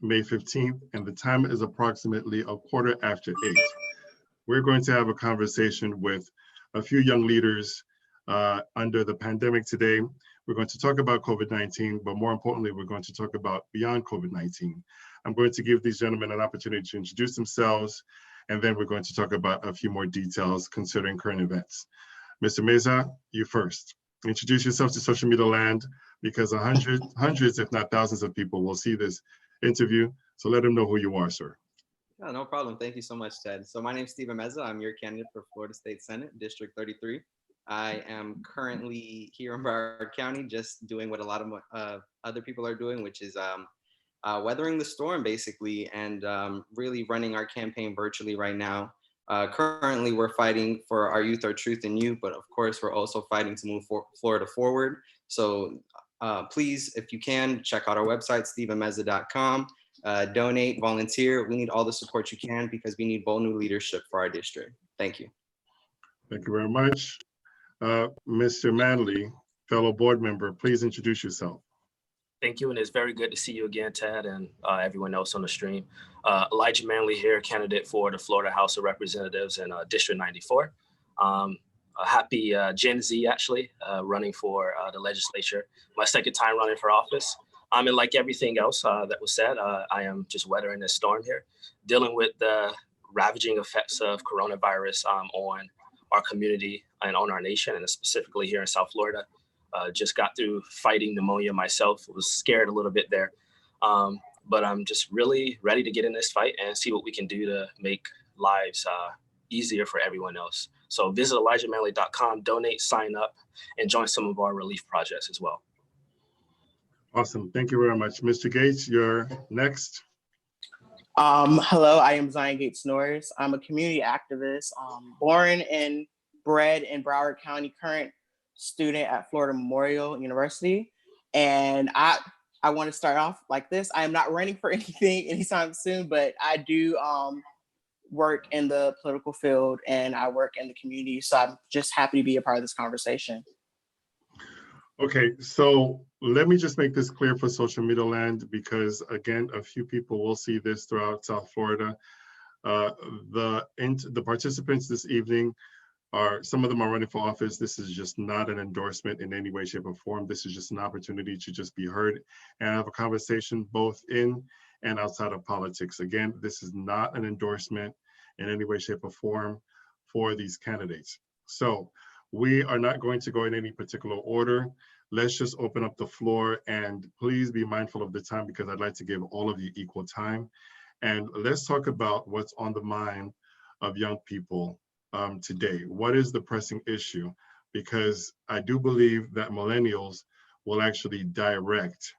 May 15th, and the time is approximately 8:15. We're going to have a conversation with a few young leaders under the pandemic today. We're going to talk about COVID-19, but more importantly, we're going to talk about beyond COVID-19. I'm going to give these gentlemen an opportunity to introduce themselves, and then we're going to talk about a few more details considering current events. Mr. Meza, you first. Introduce yourself to social media land, because hundreds, if not thousands of people will see this interview. So let them know who you are, sir. Yeah, no problem. Thank you so much, Ted. So my name is Steven Meza. I'm your candidate for Florida State Senate, District 33. I am currently here in Broward County, just doing what a lot of other people are doing, which is weathering the storm, basically, and really running our campaign virtually right now. Currently, we're fighting for our youth, our truth in you, but of course, we're also fighting to move Florida forward. So please, if you can, check out our website, stevenmeza.com. Donate, volunteer. We need all the support you can because we need bold new leadership for our district. Thank you. Thank you very much. Mr. Manley, fellow board member, please introduce yourself. Thank you, and it's very good to see you again, Ted, and everyone else on the stream. Elijah Manley here, candidate for the Florida House of Representatives in District 94. A happy Gen Z, actually, running for the legislature. My second time running for office. And like everything else that was said, I am just weathering this storm here, dealing with the ravaging effects of coronavirus on our community and on our nation, and specifically here in South Florida. Just got through fighting pneumonia myself. Was scared a little bit there. But I'm just really ready to get in this fight and see what we can do to make lives easier for everyone else. So visit ElijahManley.com, donate, sign up, and join some of our relief projects as well. Awesome. Thank you very much. Mr. Gates, you're next. Hello, I am Zion Gates Norris. I'm a community activist, born and bred in Broward County, current student at Florida Memorial University. And I want to start off like this. I am not running for anything anytime soon, but I do work in the political field and I work in the community. So I'm just happy to be a part of this conversation. Okay, so let me just make this clear for social media land, because again, a few people will see this throughout South Florida. The participants this evening some of them are running for office. This is just not an endorsement in any way, shape, or form. This is just an opportunity to just be heard and have a conversation both in and outside of politics. Again, this is not an endorsement in any way, shape, or form for these candidates. So we are not going to go in any particular order. Let's just open up the floor, and please be mindful of the time because I'd like to give all of you equal time. And let's talk about what's on the mind of young people today. What is the pressing issue? Because I do believe that millennials will actually direct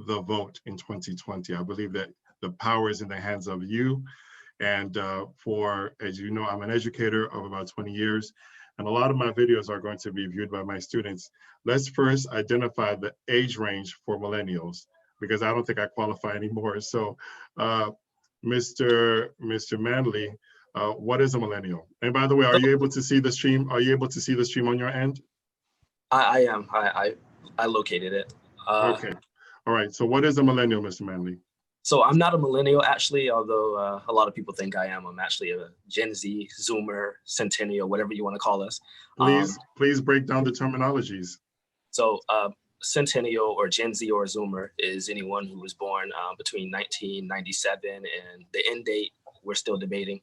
the vote in 2020. I believe that the power is in the hands of you. And as you know, I'm an educator of about 20 years, and a lot of my videos are going to be viewed by my students. Let's first identify the age range for millennials, because I don't think I qualify anymore. So Mr. Manley, what is a millennial? And by the way, are you able to see the stream? Are you able to see the stream on your end? I am. I located it. Okay. All right. So what is a millennial, Mr. Manley? So I'm not a millennial, actually, although a lot of people think I am. I'm actually a Gen Z, Zoomer, Centennial, whatever you want to call us. Please break down the terminologies. So Centennial or Gen Z or Zoomer is anyone who was born between 1997 and the end date, we're still debating.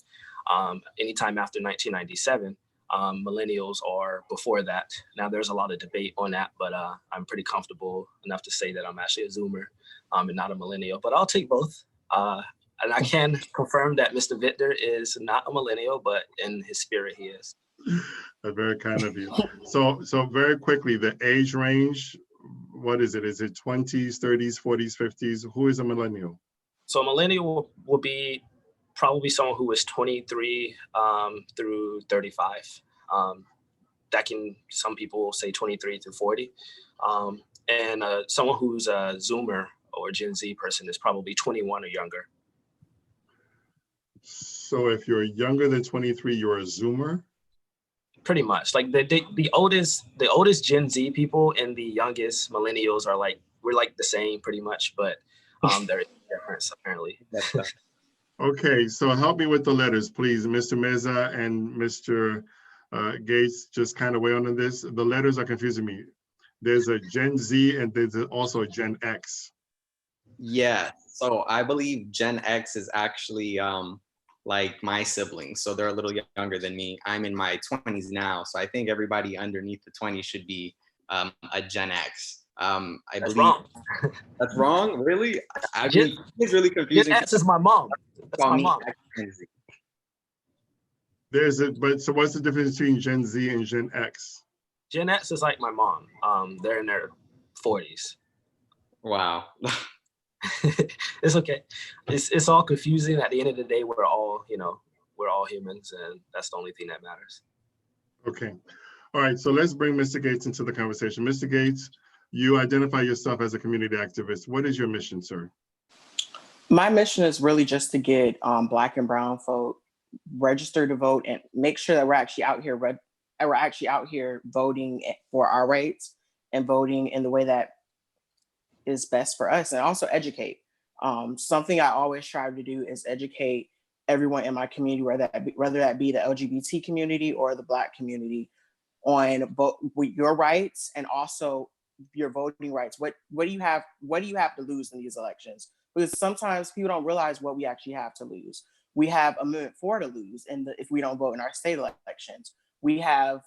Anytime after 1997, millennials are before that. Now there's a lot of debate on that, but I'm pretty comfortable enough to say that I'm actually a Zoomer and not a millennial, but I'll take both. And I can confirm that Mr. Victor is not a millennial, but in his spirit, he is. That's very kind of you. So very quickly, the age range, what is it? Is it 20s, 30s, 40s, 50s? Who is a millennial? So a millennial will be probably someone who is 23 through 35. Some people will say 23 through 40. And someone who's a Zoomer or Gen Z person is probably 21 or younger. So if you're younger than 23, you're a Zoomer? Pretty much. Like the oldest Gen Z people and the youngest millennials are we're the same pretty much, but there is a difference apparently. That's tough. Okay, so help me with the letters, please. Mr. Meza and Mr. Gates, just kind of weigh on this. The letters are confusing me. There's a Gen Z and there's also a Gen X. Yeah. So I believe Gen X is actually like my siblings. So they're a little younger than me. I'm in my 20s now. So I think everybody underneath the 20s should be a Gen X. I That's believe wrong. that's wrong. Really? I Gen, mean, it's really Gen confusing. X is my mom. That's Call my me mom. Gen Z. But so what's the difference between Gen Z and Gen X? Gen X is like my mom. They're in their 40s. Wow. It's okay. It's all confusing. At the end of the day, we're all humans, and that's the only thing that matters. Okay. All right, so let's bring Mr. Gates into the conversation. Mr. Gates, you identify yourself as a community activist. What is your mission, sir? My mission is really just to get Black and Brown folk registered to vote and make sure that we're actually out here voting for our rights and voting in the way that is best for us, and also educate. Something I always strive to do is educate everyone in my community, whether that be the LGBT community or the Black community, on your rights and also your voting rights. What do you have to lose in these elections? Because sometimes people don't realize what we actually have to lose. We have Amendment 4 to lose if we don't vote in our state elections. We have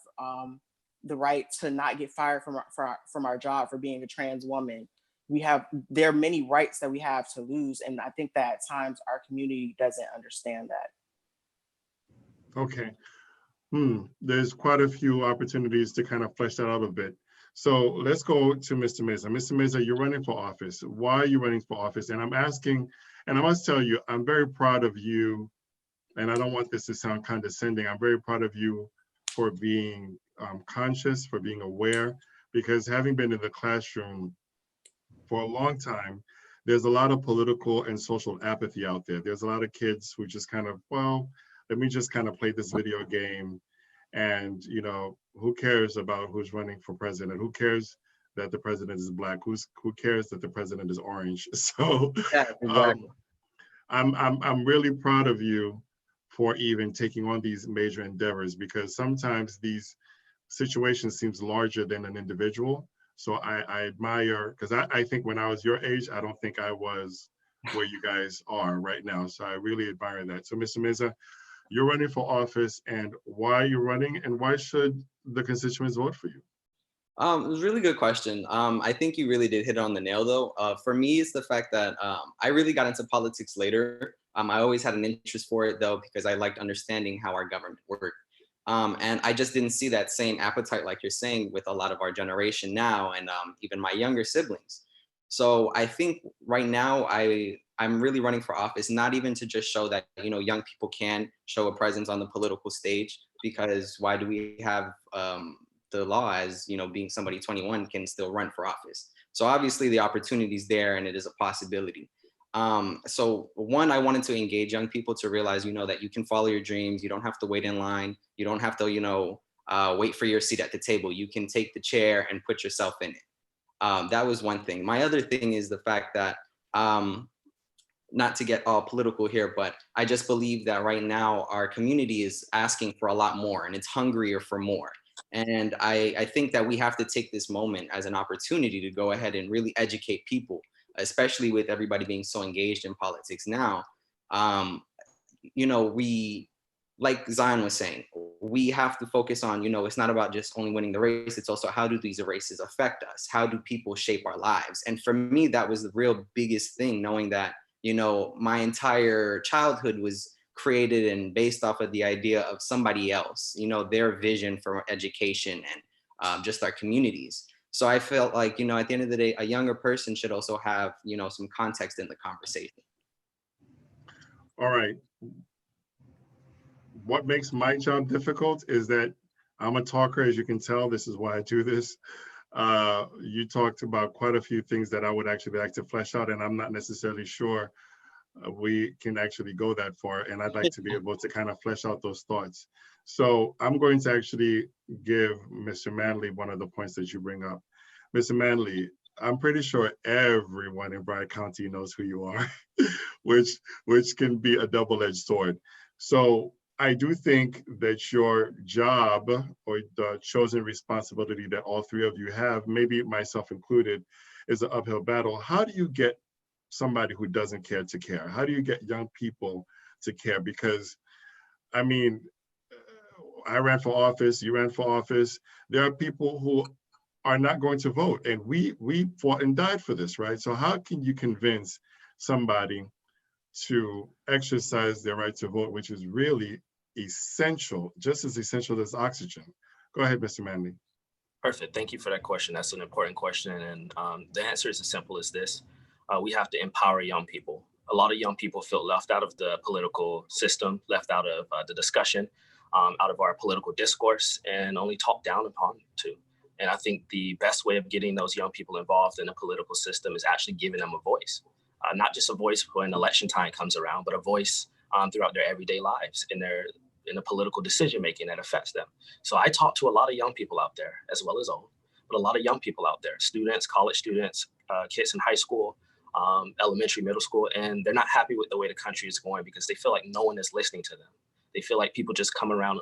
the right to not get fired from our job for being a trans woman. There are many rights that we have to lose, and I think that at times our community doesn't understand that. Okay. There's quite a few opportunities to kind of flesh that out a bit. So let's go to Mr. Meza. Mr. Meza, you're running for office. Why are you running for office? And I'm asking, and I must tell you, I'm very proud of you, and I don't want this to sound condescending. I'm very proud of you for being conscious, for being aware, because having been in the classroom for a long time, there's a lot of political and social apathy out there. There's a lot of kids who just kind of, well, let me just kind of play this video game, and who cares about who's running for president? Who cares that the president is Black? Who cares that the president is orange? So Yeah, exactly. I'm really proud of you for even taking on these major endeavors, because sometimes these situations seems larger than an individual. So I admire, because I think when I was your age, I don't think I was where you guys are right now. So I really admire that. So Mr. Meza, you're running for office, and why are you running, and why should the constituents vote for you? It was a really good question. I think you really did hit it on the nail, though. For me, it's the fact that I really got into politics later. I always had an interest for it, though, because I liked understanding how our government worked. And I just didn't see that same appetite, like you're saying, with a lot of our generation now, and even my younger siblings. So I think right now I'm really running for office, not even to just show that young people can show a presence on the political stage, because why do we have the law as being somebody 21 can still run for office? So obviously the opportunity is there, and it is a possibility. So one, I wanted to engage young people to realize, that you can follow your dreams. You don't have to wait in line. You don't have to, wait for your seat at the table. You can take the chair and put yourself in it. That was one thing. My other thing is the fact that, not to get all political here, but I just believe that right now our community is asking for a lot more, and it's hungrier for more. And I think that we have to take this moment as an opportunity to go ahead and really educate people, especially with everybody being so engaged in politics now. We, like Zion was saying, we have to focus on, it's not about just only winning the race. It's also, how do these races affect us? How do people shape our lives? And for me, that was the real biggest thing, knowing that, my entire childhood was created and based off of the idea of somebody else, their vision for education and just our communities. So I felt like, at the end of the day, a younger person should also have, some context in the conversation. All right. What makes my job difficult is that I'm a talker, as you can tell. This is why I do this. You talked about quite a few things that I would actually like to flesh out, and I'm not necessarily sure we can actually go that far. And I'd like to be able to kind of flesh out those thoughts. So I'm going to actually give Mr. Manley one of the points that you bring up. Mr. Manley, I'm pretty sure everyone in Broward County knows who you are, which can be a double-edged sword. So I do think that your job or the chosen responsibility that all three of you have, maybe myself included, is an uphill battle. How do you get somebody who doesn't care to care? How do you get young people to care? Because, I mean, I ran for office, you ran for office. There are people who are not going to vote, and we fought and died for this, right? So how can you convince somebody to exercise their right to vote, which is really essential, just as essential as oxygen? Go ahead, Mr. Manley. Perfect. Thank you for that question. That's an important question. And the answer is as simple as this. We have to empower young people. A lot of young people feel left out of the political system, left out of the discussion, out of our political discourse, and only talked down upon too. And I think the best way of getting those young people involved in the political system is actually giving them a voice. Not just a voice when election time comes around, but a voice throughout their everyday lives in the political decision making that affects them. So I talk to a lot of young people out there, as well as old, but a lot of young people out there, students, college students, kids in high school, elementary, middle school, and they're not happy with the way the country is going because they feel like no one is listening to them. They feel like people just come around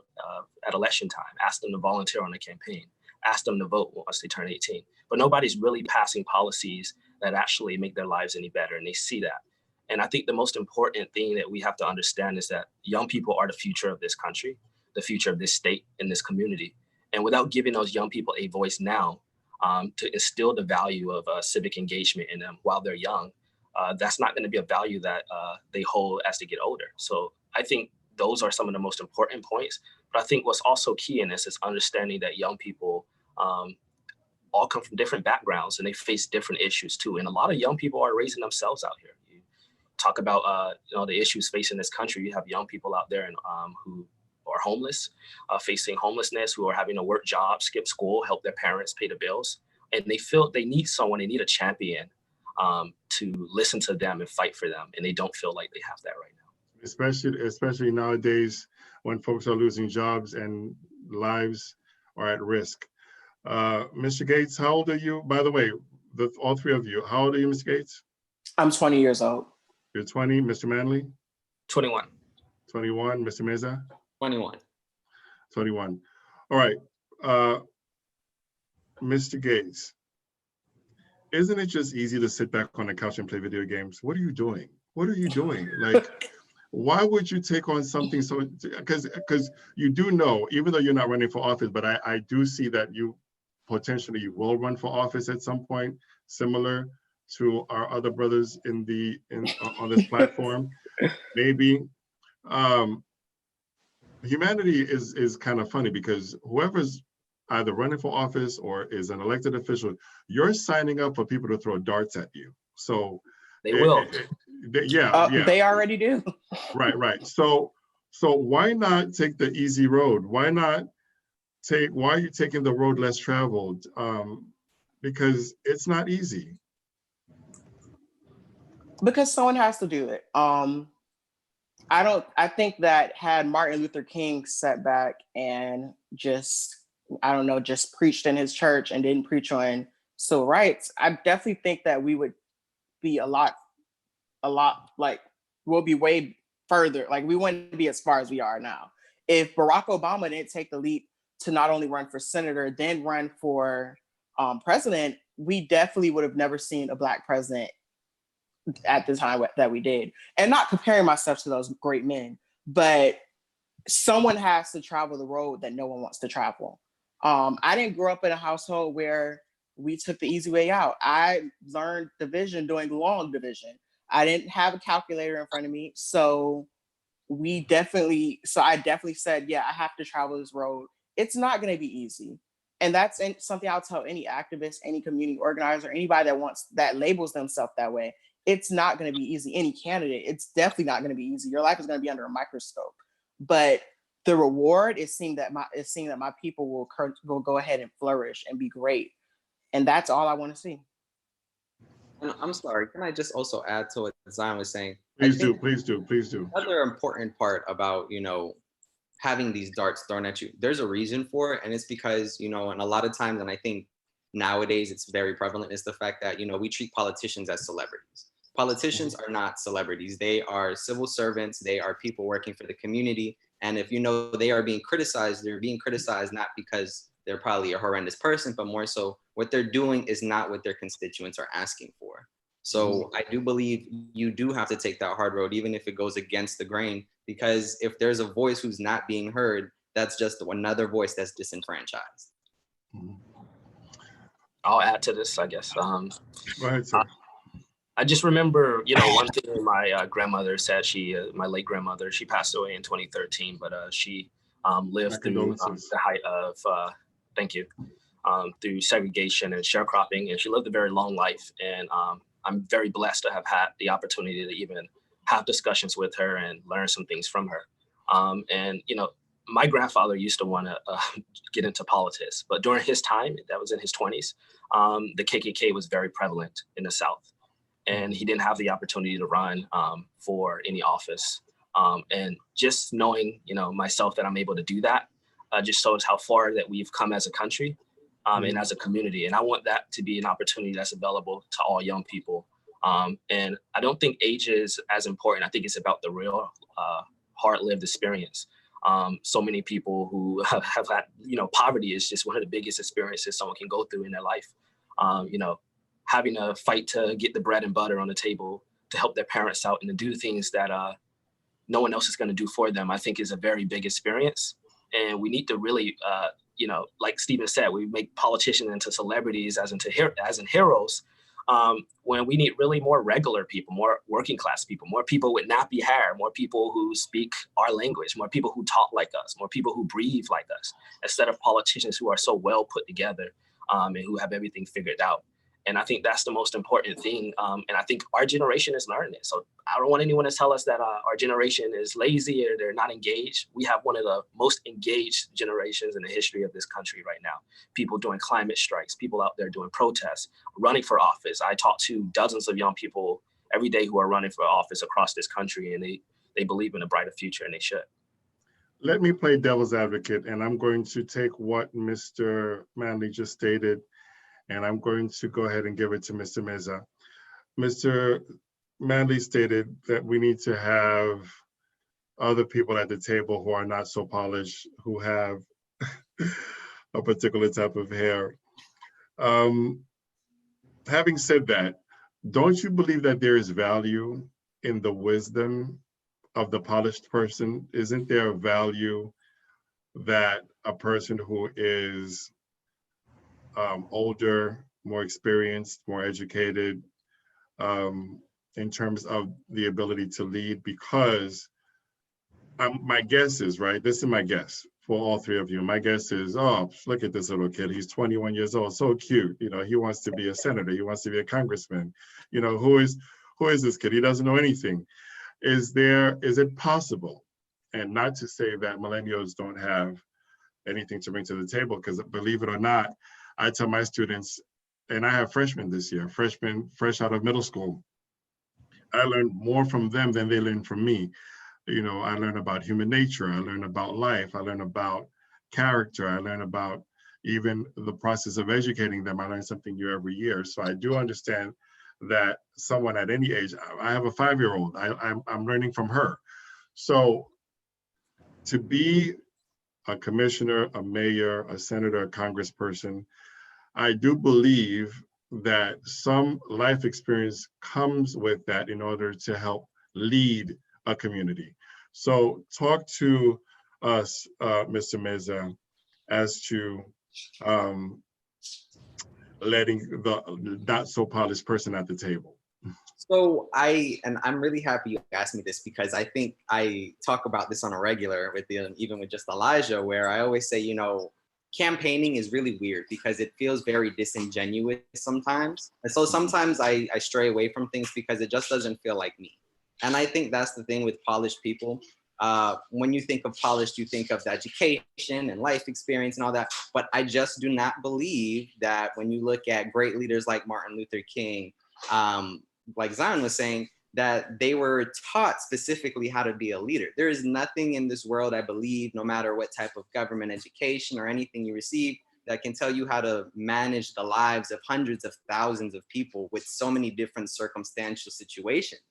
at election time, ask them to volunteer on a campaign, ask them to vote once they turn 18, but nobody's really passing policies that actually make their lives any better, and they see that. And I think the most important thing that we have to understand is that young people are the future of this country, the future of this state and this community. And without giving those young people a voice now to instill the value of civic engagement in them while they're young, that's not going to be a value that they hold as they get older. So I think those are some of the most important points. But I think what's also key in this is understanding that young people all come from different backgrounds and they face different issues too. And a lot of young people are raising themselves out here. You talk about the issues facing this country. You have young people out there who are homeless, facing homelessness, who are having to work jobs, skip school, help their parents pay the bills. And they feel they need someone, they need a champion to listen to them and fight for them. And they don't feel like they have that right now. Especially nowadays when folks are losing jobs and lives are at risk. Mr. Gates, how old are you? By the way, all three of you, how old are you, Mr. Gates? I'm 20 years old. You're 20, Mr. Manley? 21. 21, Mr. Meza? 21. 21. All right, Mr. Gates, isn't it just easy to sit back on the couch and play video games? What are you doing? What are you doing? Like, why would you take on something so, because you do know, even though you're not running for office, but I do see that you potentially will run for office at some point, similar to our other brothers on this platform. Maybe humanity is kind of funny because whoever's either running for office or is an elected official, you're signing up for people to throw darts at you. So they will. They already do. Right. So why not take the easy road? Why are you taking the road less traveled? Because it's not easy. Because someone has to do it. I think that had Martin Luther King sat back and just preached in his church and didn't preach on civil rights, I definitely think that we would be we'll be way further. Like, we wouldn't be as far as we are now. If Barack Obama didn't take the leap to not only run for senator, then run for president, we definitely would have never seen a Black president at the time that we did. And not comparing myself to those great men, but someone has to travel the road that no one wants to travel. I didn't grow up in a household where we took the easy way out. I learned division doing long division. I didn't have a calculator in front of me. So I definitely said, yeah, I have to travel this road. It's not going to be easy. And that's something I'll tell any activist, any community organizer, anybody that labels themselves that way. It's not going to be easy. Any candidate, it's definitely not going to be easy. Your life is going to be under a microscope. But the reward is seeing that my people will go ahead and flourish and be great. And that's all I want to see. And I'm sorry, can I just also add to what Zion was saying? Please do. Another important part about, having these darts thrown at you, there's a reason for it. And it's because, and a lot of times, and I think nowadays it's very prevalent is the fact that, we treat politicians as celebrities. Politicians are not celebrities. They are civil servants. They are people working for the community. And if they are being criticized, they're being criticized not because they're probably a horrendous person, but more so what they're doing is not what their constituents are asking for. So I do believe you do have to take that hard road, even if it goes against the grain, because if there's a voice who's not being heard, that's just another voice that's disenfranchised. I'll add to this, I guess. Go ahead, sir. I just remember, one thing my grandmother said. My late grandmother, she passed away in 2013, but she lived through the height of, thank you, through segregation and sharecropping, and she lived a very long life. And I'm very blessed to have had the opportunity to even have discussions with her and learn some things from her. And my grandfather used to want to get into politics, but during his time, that was in his 20s, the KKK was very prevalent in the South. And he didn't have the opportunity to run for any office. And just knowing, myself that I'm able to do that just shows how far that we've come as a country and as a community. And I want that to be an opportunity that's available to all young people. And I don't think age is as important. I think it's about the real hard-lived experience. So many people who have had, poverty is just one of the biggest experiences someone can go through in their life. Having to fight to get the bread and butter on the table to help their parents out and to do things that no one else is going to do for them, I think is a very big experience. And we need to really, like Stephen said, we make politicians into celebrities as in heroes, when we need really more regular people, more working class people, more people with nappy hair, more people who speak our language, more people who talk like us, more people who breathe like us, instead of politicians who are so well put together and who have everything figured out. And I think that's the most important thing. And I think our generation is learning it. So I don't want anyone to tell us that our generation is lazy or they're not engaged. We have one of the most engaged generations in the history of this country right now. People doing climate strikes, people out there doing protests, running for office. I talk to dozens of young people every day who are running for office across this country, and they believe in a brighter future, and they should. Let me play devil's advocate, and I'm going to take what Mr. Manley just stated, and I'm going to go ahead and give it to Mr. Meza. Mr. Manley stated that we need to have other people at the table who are not so polished, who have a particular type of hair. Having said that, don't you believe that there is value in the wisdom of the polished person? Isn't there a value that a person who is older, more experienced, more educated, in terms of the ability to lead? Because my guess is, right, this is my guess for all three of you, my guess is, oh, look at this little kid, he's 21 years old, so cute, he wants to be a senator, he wants to be a congressman, who is this kid? He doesn't know anything. Is it possible, and not to say that millennials don't have anything to bring to the table, because believe it or not, I tell my students, and I have freshmen this year, freshmen fresh out of middle school, I learned more from them than they learned from me. I learn about human nature, I learn about life, I learn about character, I learn about even the process of educating them. I learn something new every year. So I do understand that someone at any age, I have a 5-year-old, I'm learning from her. So to be a commissioner, a mayor, a senator, a congressperson, I do believe that some life experience comes with that in order to help lead a community. So talk to us, Mr. Meza, as to letting the not so polished person at the table. So I'm really happy you asked me this, because I think I talk about this on a regular even with just Elijah, where I always say, campaigning is really weird because it feels very disingenuous sometimes. And so sometimes I stray away from things because it just doesn't feel like me. And I think that's the thing with polished people. When you think of polished, you think of the education and life experience and all that. But I just do not believe that when you look at great leaders like Martin Luther King, like Zion was saying, that they were taught specifically how to be a leader. There is nothing in this world, I believe, no matter what type of government education or anything you receive, that can tell you how to manage the lives of hundreds of thousands of people with so many different circumstantial situations.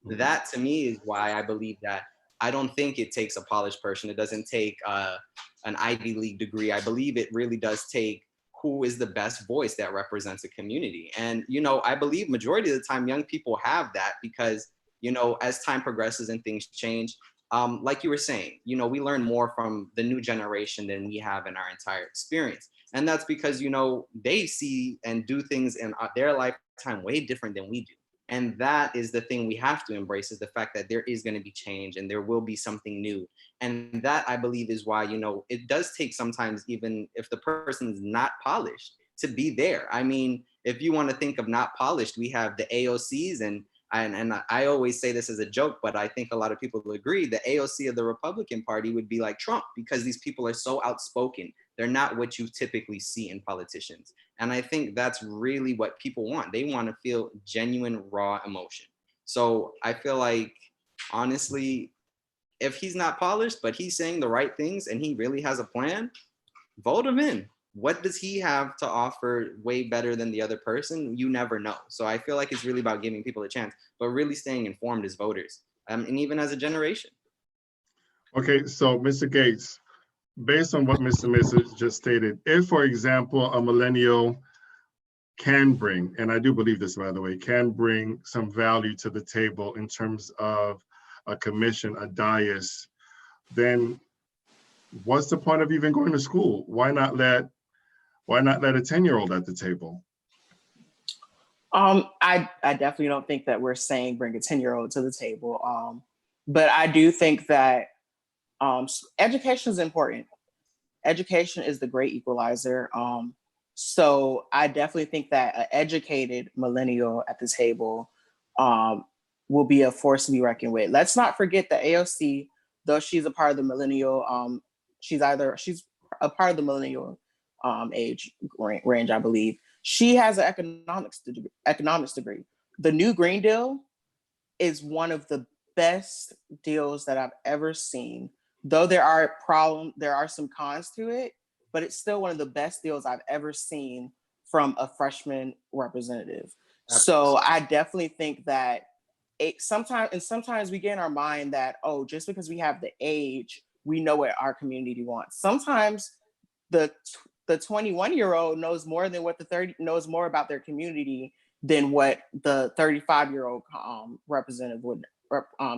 That to me is why I believe that I don't think it takes a polished person. It doesn't take an Ivy League degree. I believe it really does take who is the best voice that represents a community. And, you know, I believe majority of the time young people have that because, you know, as time progresses and things change, like you were saying, you know, we learn more from the new generation than we have in our entire experience. And that's because, you know, they see and do things in their lifetime way different than we do. And that is the thing we have to embrace, is the fact that there is going to be change and there will be something new. And that, I believe, is why, you know, it does take sometimes, even if the person's not polished, to be there. I mean, if you want to think of not polished, we have the AOCs, and I always say this as a joke, but I think a lot of people will agree, the AOC of the Republican Party would be like Trump, because these people are so outspoken. They're not what you typically see in politicians. And I think that's really what people want. They want to feel genuine, raw emotion. So I feel like, honestly, if he's not polished, but he's saying the right things and he really has a plan, vote him in. What does he have to offer way better than the other person? You never know. So I feel like it's really about giving people a chance, but really staying informed as voters, and even as a generation. Okay, so Mr. Gates, based on what Mr. Mrs. just stated, if, for example, a millennial can bring, and I do believe this, by the way, can bring some value to the table in terms of a commission, a dais, then what's the point of even going to school? Why not let a 10-year-old at the table? I definitely don't think that we're saying bring a 10-year-old to the table. But I do think that education is important. Education is the great equalizer. So I definitely think that an educated millennial at the table will be a force to be reckoned with. Let's not forget that AOC, though she's a part of the millennial, she's a part of the millennial age range, I believe. She has an economics degree. The new Green Deal is one of the best deals that I've ever seen. Though there are some cons to it, but it's still one of the best deals I've ever seen from a freshman representative. So I definitely think that sometimes we get in our mind that, oh, just because we have the age, we know what our community wants. Sometimes the 21-year-old knows more than what knows more about their community than what the 35-year-old representative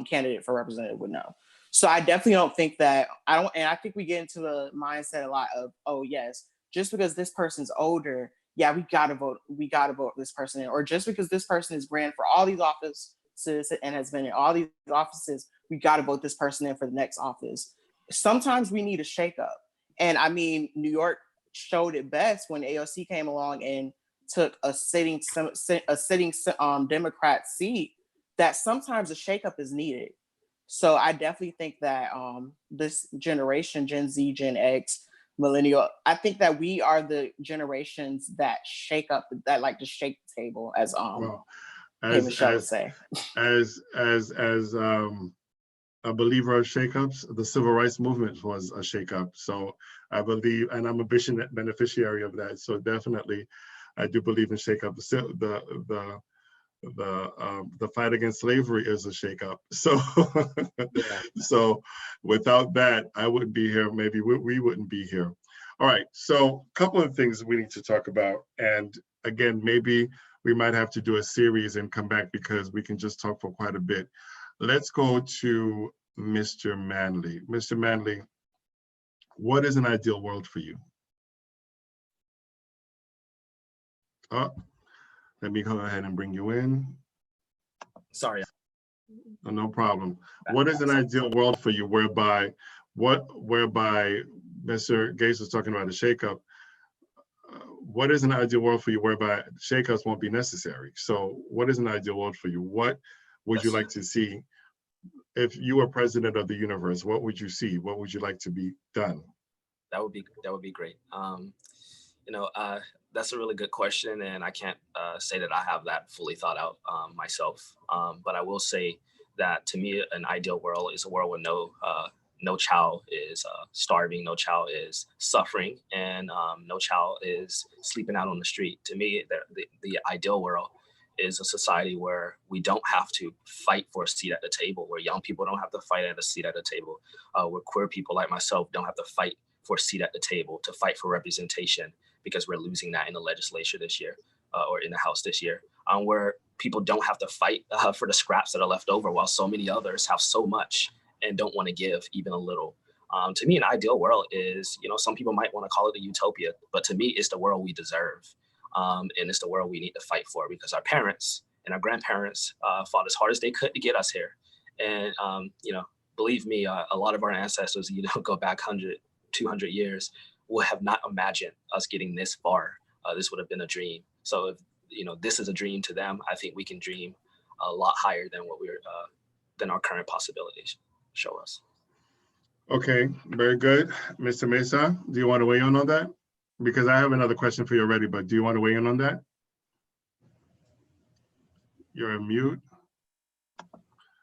candidate for representative would know. So I definitely don't think that, and I think we get into the mindset a lot of, oh yes, just because this person's older, yeah, we gotta vote this person in, or just because this person is ran for all these offices and has been in all these offices, we gotta vote this person in for the next office. Sometimes we need a shakeup. And I mean, New York showed it best when AOC came along and took a sitting Democrat seat, that sometimes a shakeup is needed. So I definitely think that this generation, Gen Z, Gen X, millennial, I think that we are the generations that like to shake the table, as Michelle would say. As a believer of shakeups, the civil rights movement was a shakeup. So I believe, and I'm a beneficiary of that. So definitely, I do believe in shakeup. The fight against slavery is a shakeup. So, yeah. So without that, I wouldn't be here. Maybe we wouldn't be here. All right. So a couple of things we need to talk about. And again, maybe we might have to do a series and come back because we can just talk for quite a bit. Let's go to Mr. Manley. Mr. Manley, what is an ideal world for you? Oh, let me go ahead and bring you in. Sorry. Oh, no problem. What is an ideal world for you whereby Mr. Gates was talking about a shakeup? What is an ideal world for you whereby shakeups won't be necessary? So what is an ideal world for you? What would you like to see? If you were president of the universe, what would you see? What would you like to be done? That would be great. That's a really good question, and I can't say that I have that fully thought out myself. But I will say that to me, an ideal world is a world with no child is starving, no child is suffering, and no child is sleeping out on the street. To me, the ideal world is a society where we don't have to fight for a seat at the table, where young people don't have to fight at a seat at the table, where queer people like myself don't have to fight for a seat at the table, to fight for representation, because we're losing that in the legislature this year, or in the House this year, where people don't have to fight for the scraps that are left over, while so many others have so much and don't want to give even a little. To me, an ideal world is, some people might want to call it a utopia, but to me, it's the world we deserve. And it's the world we need to fight for, because our parents and our grandparents fought as hard as they could to get us here. And, believe me, a lot of our ancestors, go back 100, 200 years, would have not imagined us getting this far. This would have been a dream. So if, this is a dream to them, I think we can dream a lot higher than than our current possibilities show us. Okay, very good. Mr. Mesa, do you want to weigh in on that? Because I have another question for you already, but do you want to weigh in on that? You're on mute.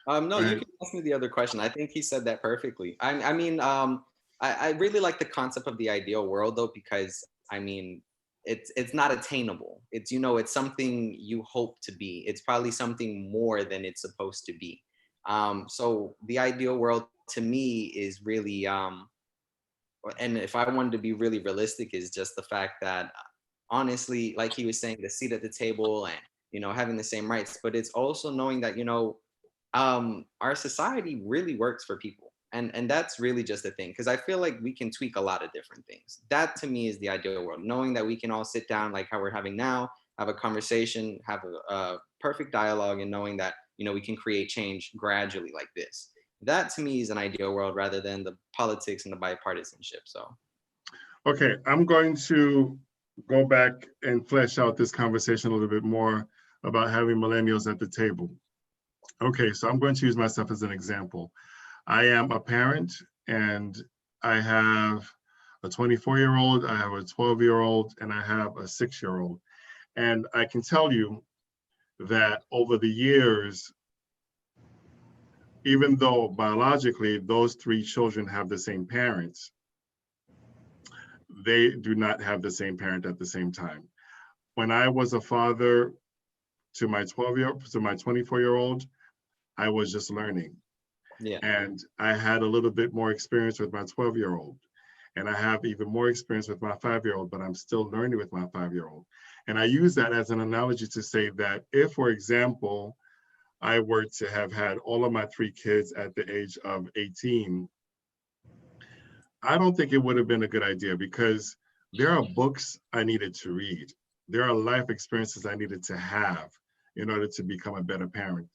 No, you can ask me the other question. I think he said that perfectly. I mean, I really like the concept of the ideal world, though, because it's not attainable. It's it's something you hope to be. It's probably something more than it's supposed to be. So the ideal world to me is really, and if I wanted to be really realistic, is just the fact that, honestly, like he was saying, the seat at the table and having the same rights, but it's also knowing that our society really works for people, and that's really just the thing, because I feel like we can tweak a lot of different things. That to me is the ideal world, knowing that we can all sit down like how we're having now, have a conversation, have a perfect dialogue, and knowing that we can create change gradually like this. That to me is an ideal world, rather than the politics and the bipartisanship. So okay, I'm going to go back and flesh out this conversation a little bit more about having millennials at the table. Okay, so I'm going to use myself as an example. I am a parent, and I have a 24-year-old, I have a 12-year-old, and I have a 6-year-old. And I can tell you that over the years, even though biologically those 3 children have the same parents, they do not have the same parent at the same time. When I was a father to my 24-year-old, I was just learning. yeah, And I had a little bit more experience with my 12-year-old. And I have even more experience with my 5-year-old, but I'm still learning with my 5-year-old. And I use that as an analogy to say that if, for example, I were to have had all of my 3 kids at the age of 18, I don't think it would have been a good idea, because there are books I needed to read. There are life experiences I needed to have in order to become a better parent.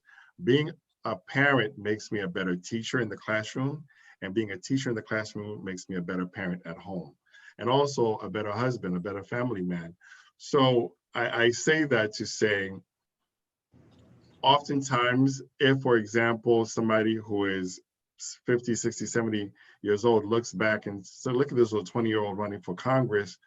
Being a parent makes me a better teacher in the classroom, and being a teacher in the classroom makes me a better parent at home, and also a better husband, a better family man. So I say that to say, oftentimes, if, for example, somebody who is 50, 60, 70 years old looks back and so look at this little 20-year-old running for Congress,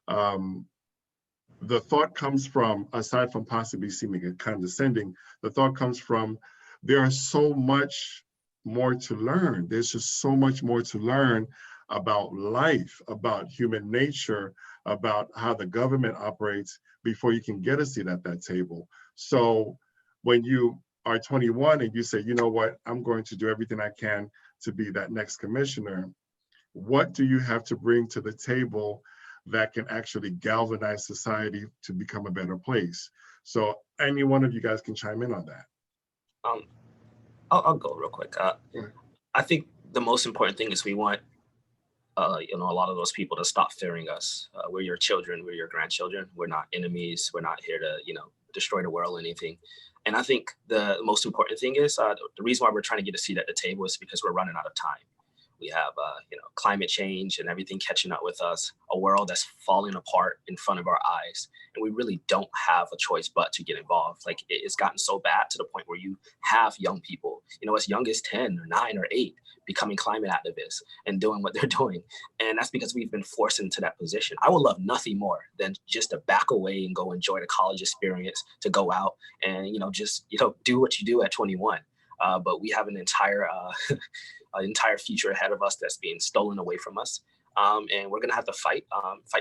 the thought comes from, aside from possibly seeming condescending, the thought comes from, there is so much more to learn. There's just so much more to learn about life, about human nature, about how the government operates before you can get a seat at that table. So when you are 21 and you say, you know what, I'm going to do everything I can to be that next commissioner, what do you have to bring to the table that can actually galvanize society to become a better place? So any one of you guys can chime in on that. I'll go real quick. I think the most important thing is we want, a lot of those people to stop fearing us. We're your children, we're your grandchildren. We're not enemies. We're not here to, destroy the world or anything. And I think the most important thing is the reason why we're trying to get a seat at the table is because we're running out of time. We have, climate change and everything catching up with us, a world that's falling apart in front of our eyes. And we really don't have a choice but to get involved. Like, it's gotten so bad to the point where you have young people, as young as 10 or 9 or 8, becoming climate activists and doing what they're doing. And that's because we've been forced into that position. I would love nothing more than just to back away and go enjoy the college experience, to go out and, just, do what you do at 21. but we have an entire an entire future ahead of us that's being stolen away from us, and we're gonna have to fight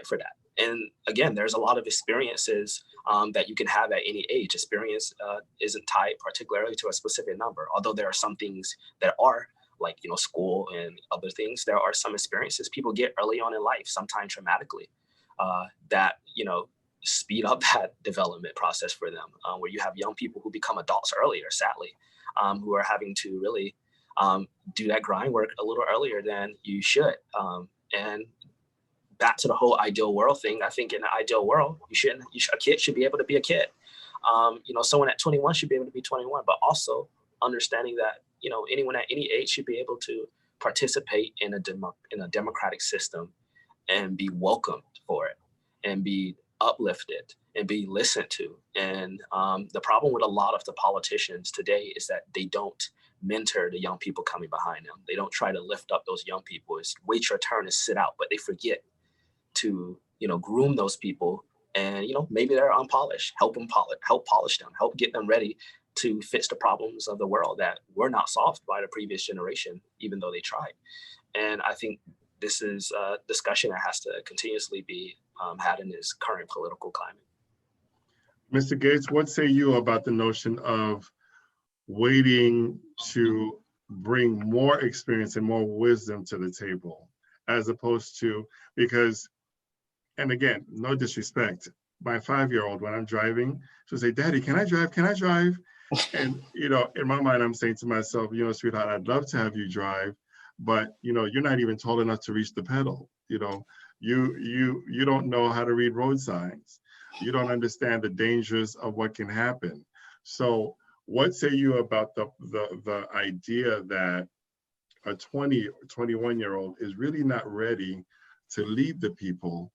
for that. And again, there's a lot of experiences that you can have at any age. Experience isn't tied particularly to a specific number, although there are some things that are, like, you know, school and other things. There are some experiences people get early on in life, sometimes traumatically, that, you know, speed up that development process for them, where you have young people who become adults earlier, sadly, who are having to really do that grind work a little earlier than you should. And back to the whole ideal world thing, I think in the ideal world, a kid should be able to be a kid. You know, someone at 21 should be able to be 21, but also understanding that, you know, anyone at any age should be able to participate in a democratic system and be welcomed for it and be uplifted and be listened to. And the problem with a lot of the politicians today is that they don't mentor the young people coming behind them. They don't try to lift up those young people. It's wait your turn and sit out, but they forget to, you know, groom those people. And, you know, maybe they're unpolished, help polish them, help get them ready to fix the problems of the world that were not solved by the previous generation, even though they tried. And I think this is a discussion that has to continuously be had in this current political climate. Mr. Gates, what say you about the notion of waiting to bring more experience and more wisdom to the table, as opposed to, because, and again, no disrespect, my 5-year-old, when I'm driving, she'll say, "Daddy, can I drive? Can I drive?" And, you know, in my mind, I'm saying to myself, you know, sweetheart, I'd love to have you drive, but, you know, you're not even tall enough to reach the pedal. You know, you don't know how to read road signs. You don't understand the dangers of what can happen. So what say you about the idea that a 20 or 21-year-old is really not ready to lead the people,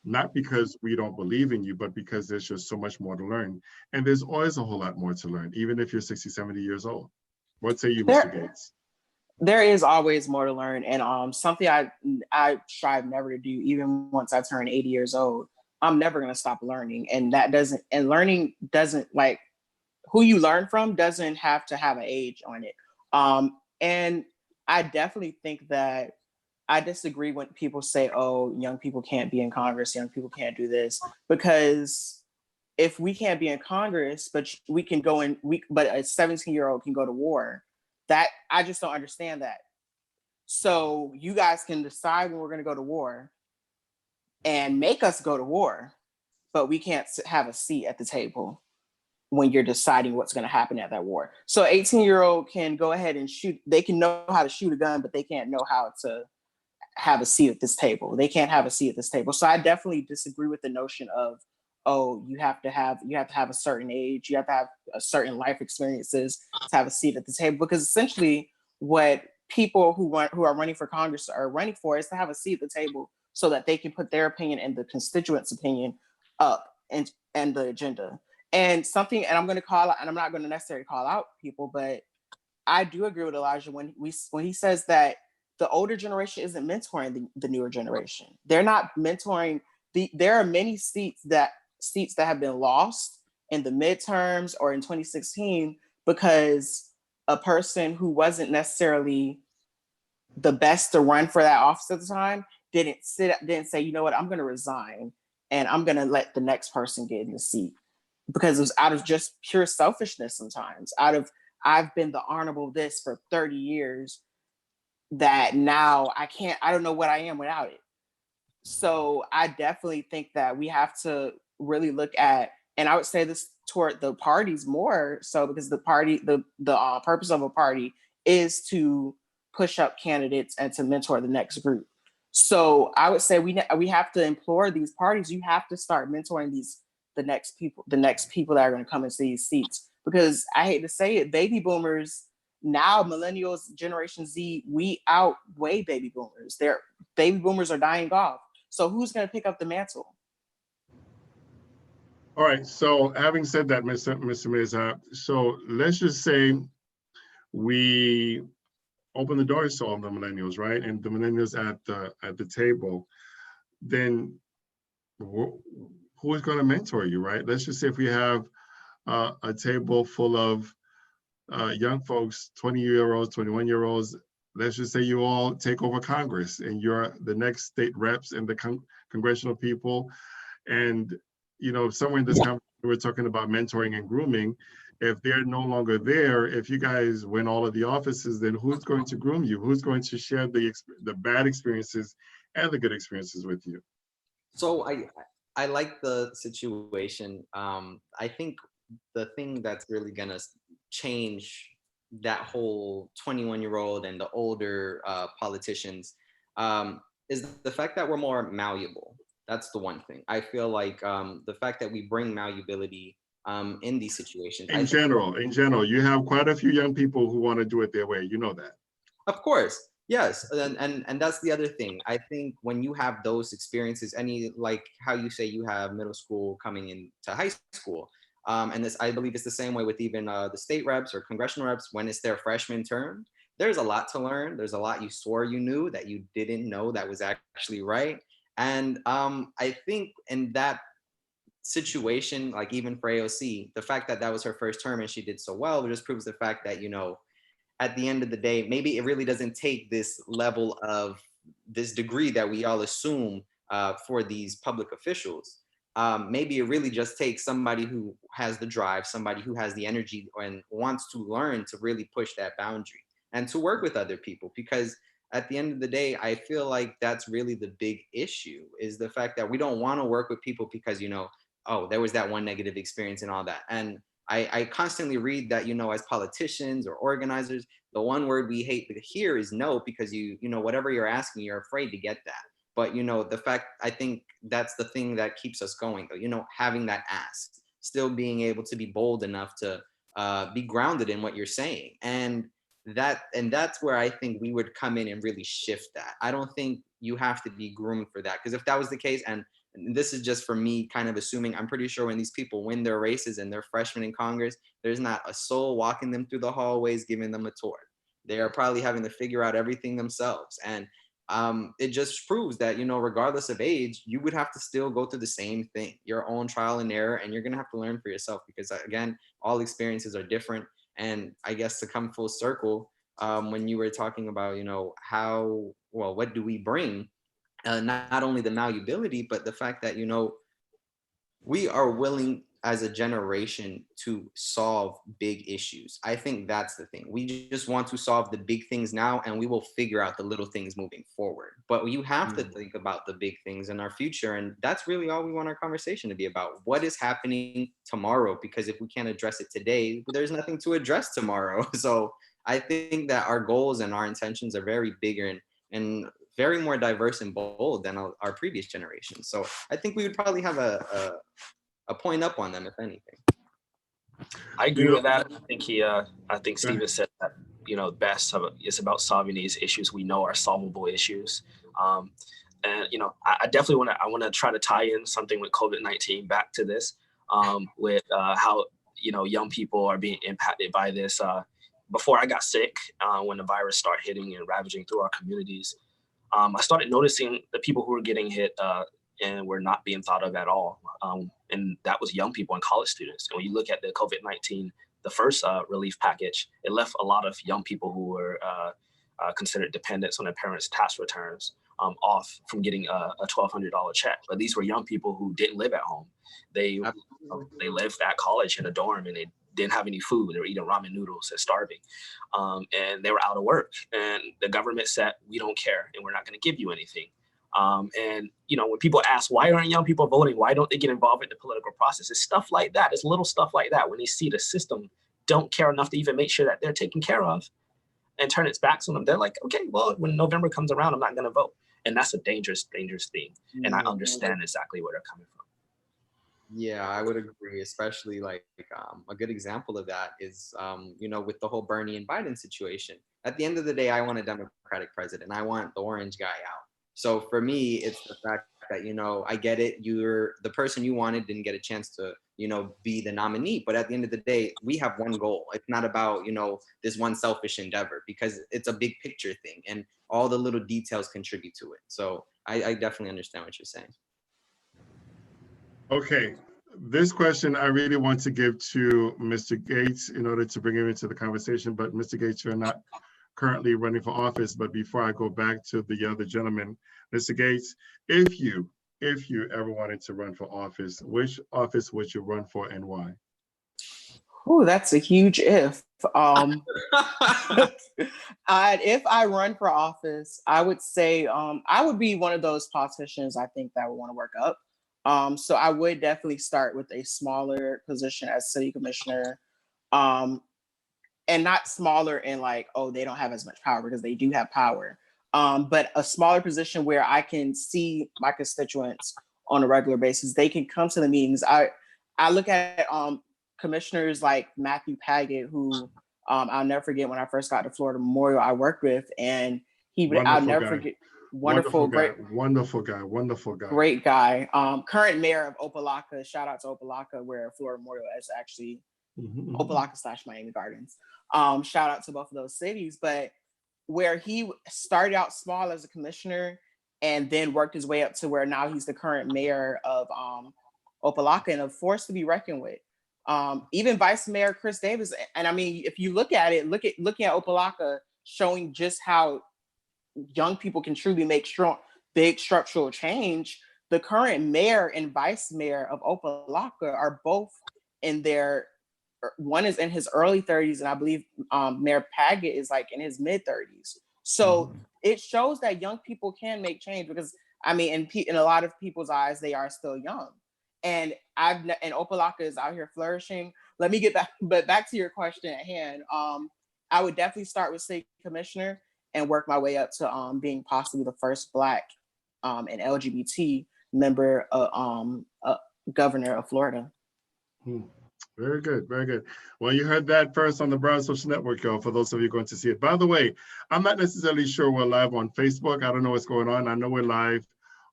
not because we don't believe in you, but because there's just so much more to learn. And there's always a whole lot more to learn, even if you're 60, 70 years old. What say you, Mr. Gates? There is always more to learn. And something I strive never to do, even once I turn 80 years old, I'm never going to stop learning. And learning doesn't, like, who you learn from doesn't have to have an age on it. And I definitely think that I disagree when people say, "Oh, young people can't be in Congress, young people can't do this," because if we can't be in Congress, but we can go in, but a 17-year-old can go to war, that I just don't understand that. So you guys can decide when we're going to go to war and make us go to war, but we can't have a seat at the table when you're deciding what's going to happen at that war. So 18-year-old can go ahead and shoot. They can know how to shoot a gun, but they can't know how to have a seat at this table. They can't have a seat at this table. So I definitely disagree with the notion of, oh, you have to have a certain age, you have to have a certain life experiences to have a seat at the table. Because essentially what people who are running for Congress are running for is to have a seat at the table so that they can put their opinion and the constituents' opinion up and the agenda. And I'm going to call out, and I'm not going to necessarily call out people, but I do agree with Elijah when he says that the older generation isn't mentoring the newer generation. They're not mentoring. There are many seats that have been lost in the midterms or in 2016 because a person who wasn't necessarily the best to run for that office at the time didn't say, "You know what, I'm going to resign and I'm going to let the next person get in the seat," because it was out of just pure selfishness sometimes, out of, I've been the honorable this for 30 years that now I don't know what I am without it. So I definitely think that we have to really look at, and I would say this toward the parties more so, because the purpose of a party is to push up candidates and to mentor the next group. So I would say we have to implore these parties, you have to start mentoring the next people that are going to come into these seats. Because I hate to say it, baby boomers, now millennials, Generation Z, we outweigh baby boomers. Baby boomers are dying off. So who's going to pick up the mantle? All right, so having said that, Mr. Meza, so let's just say we open the doors to all the millennials, right? And the millennials at the table, then who is going to mentor you, right? Let's just say if we have a table full of young folks, 20-year-olds, 21-year-olds, let's just say you all take over Congress and you're the next state reps and the congressional people. And, you know, somewhere in this conversation, we're talking about mentoring and grooming. If they're no longer there, if you guys win all of the offices, then who's going to groom you? Who's going to share the bad experiences and the good experiences with you? So I like the situation. I think the thing that's really gonna change that whole 21-year-old and the older politicians is the fact that we're more malleable. That's the one thing. I feel like the fact that we bring malleability in these situations. In general, you have quite a few young people who want to do it their way. You know that. Of course, yes, and that's the other thing. I think when you have those experiences, any like how you say you have middle school coming into high school, and this I believe it's the same way with even the state reps or congressional reps when it's their freshman term. There's a lot to learn. There's a lot you swore you knew that you didn't know that was actually right. And I think in that situation, like even for AOC, the fact that that was her first term and she did so well just proves the fact that, you know, at the end of the day, maybe it really doesn't take this level of this degree that we all assume for these public officials. Maybe it really just takes somebody who has the drive, somebody who has the energy and wants to learn to really push that boundary and to work with other people. Because at the end of the day, I feel like that's really the big issue is the fact that we don't want to work with people because, you know, oh, there was that one negative experience and all that. And I constantly read that, you know, as politicians or organizers, the one word we hate to hear is no, because you know, whatever you're asking, you're afraid to get that. But, you know, the fact, I think that's the thing that keeps us going, though, you know, having that ask, still being able to be bold enough to be grounded in what you're saying. And that's where I think we would come in and really shift that. I don't think you have to be groomed for that. Because if that was the case, and this is just for me kind of assuming, I'm pretty sure when these people win their races and they're freshmen in Congress, there's not a soul walking them through the hallways giving them a tour. They are probably having to figure out everything themselves. And it just proves that, you know, regardless of age, you would have to still go through the same thing, your own trial and error, and you're going to have to learn for yourself because, again, all experiences are different. And I guess to come full circle, when you were talking about, you know, what do we bring? Not only the malleability, but the fact that, you know, we are willing as a generation to solve big issues. I think that's the thing. We just want to solve the big things now and we will figure out the little things moving forward. But you have to think about the big things in our future. And that's really all we want our conversation to be about. What is happening tomorrow? Because if we can't address it today, there's nothing to address tomorrow. So I think that our goals and our intentions are very bigger and very more diverse and bold than our previous generation. So I think we would probably have a point up on them, if anything. I agree with that. I think Steven said that, you know, best. It's about solving these issues we know are solvable issues. And, you know, I definitely want to try to tie in something with COVID-19 back to this, with how, you know, young people are being impacted by this. Before I got sick, when the virus started hitting and ravaging through our communities, I started noticing the people who were getting hit and were not being thought of at all. And that was young people and college students. And when you look at the COVID-19, the first relief package, it left a lot of young people who were considered dependents on their parents' tax returns off from getting a $1,200 check. But these were young people who didn't live at home. They lived at college in a dorm and they didn't have any food. They were eating ramen noodles and starving. And they were out of work. And the government said, we don't care and we're not going to give you anything. And, you know, when people ask, why aren't young people voting? Why don't they get involved in the political process? It's stuff like that. It's little stuff like that. When they see the system don't care enough to even make sure that they're taken care of and turn its backs on them, they're like, okay, well, when November comes around, I'm not going to vote. And that's a dangerous, dangerous thing. And I understand exactly where they're coming from. Yeah, I would agree, especially like a good example of that is, you know, with the whole Bernie and Biden situation. At the end of the day, I want a Democratic president. I want the orange guy out. So for me, it's the fact that, you know, I get it. You're the person you wanted didn't get a chance to, you know, be the nominee. But at the end of the day, we have one goal. It's not about, you know, this one selfish endeavor because it's a big picture thing and all the little details contribute to it. So I definitely understand what you're saying. Okay. This question I really want to give to Mr. Gates in order to bring him into the conversation, but Mr. Gates, you're not currently running for office. But before I go back to the other gentleman, Mr. Gates, if you ever wanted to run for office, which office would you run for and why? Oh, that's a huge if. If I run for office, I would say I would be one of those politicians I think that would want to work up. So I would definitely start with a smaller position as city commissioner, and not smaller in like, oh, they don't have as much power, because they do have power. But a smaller position where I can see my constituents on a regular basis. They can come to the meetings. I look at commissioners like Matthew Paget, who I'll never forget when I first got to Florida Memorial, I worked with, and I'll never forget, Wonderful great, guy, wonderful guy, wonderful guy. great guy. Current mayor of Opelika, shout out to Opelika, where Florida Memorial is actually Opelika / Miami Gardens. Shout out to both of those cities, but where he started out small as a commissioner and then worked his way up to where now he's the current mayor of Opelika, and a force to be reckoned with. Even Vice Mayor Chris Davis, and I mean, if you look at it, looking at Opelika, showing just how young people can truly make big structural change. The current mayor and vice mayor of Opelika are both in their, one is in his early 30s, and I believe Mayor Paget is like in his mid 30s. So it shows that young people can make change, because I mean, in a lot of people's eyes, they are still young. And Opelika is out here flourishing. Let me get back to your question at hand. I would definitely start with city commissioner and work my way up to being possibly the first Black and LGBT member, governor of Florida. Very good, very good. Well, you heard that first on the Broad Social Network, y'all, for those of you going to see it. By the way, I'm not necessarily sure we're live on Facebook. I don't know what's going on. I know we're live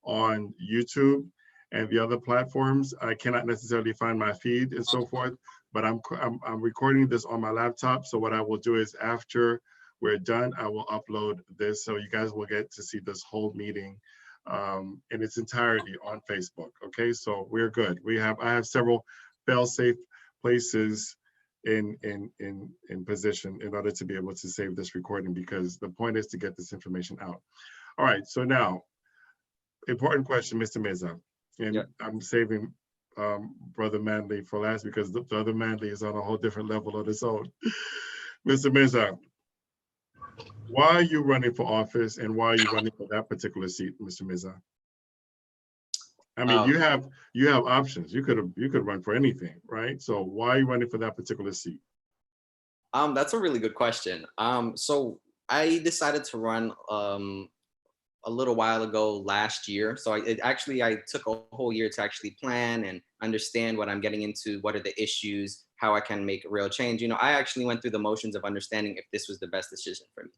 on YouTube and the other platforms. I cannot necessarily find my feed and so forth, but I'm recording this on my laptop. So what I will do is after we're done, I will upload this, so you guys will get to see this whole meeting in its entirety on Facebook. Okay, so we're good. I have several fail-safe places in position in order to be able to save this recording, because the point is to get this information out. All right, so now, important question, Mr. Meza, and yeah. I'm saving Brother Manley for last, because the other Manley is on a whole different level on its own. Mr. Meza, why are you running for office, and why are you running for that particular seat, Mr. Meza? I mean, you have options. You could run for anything, right? So why are you running for that particular seat? That's a really good question. So I decided to run a little while ago last year. So I took a whole year to actually plan and understand what I'm getting into, what are the issues, how I can make a real change. You know, I actually went through the motions of understanding if this was the best decision for me.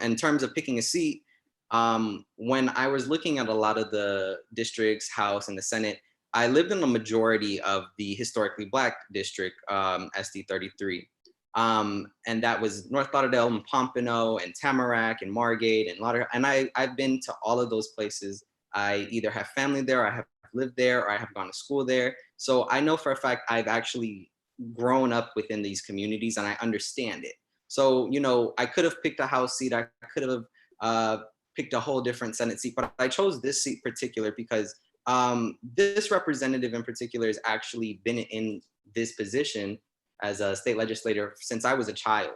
In terms of picking a seat, when I was looking at a lot of the districts, House and the Senate, I lived in the majority of the historically Black district, SD 33. And that was North Lauderdale and Pompano and Tamarack and Margate and Lauderdale. And I've been to all of those places. I either have family there, or I have lived there, or I have gone to school there. So I know for a fact I've actually grown up within these communities and I understand it. So, you know, I could have picked a House seat. I could have picked a whole different Senate seat, but I chose this seat particular because this representative in particular has actually been in this position as a state legislator since I was a child.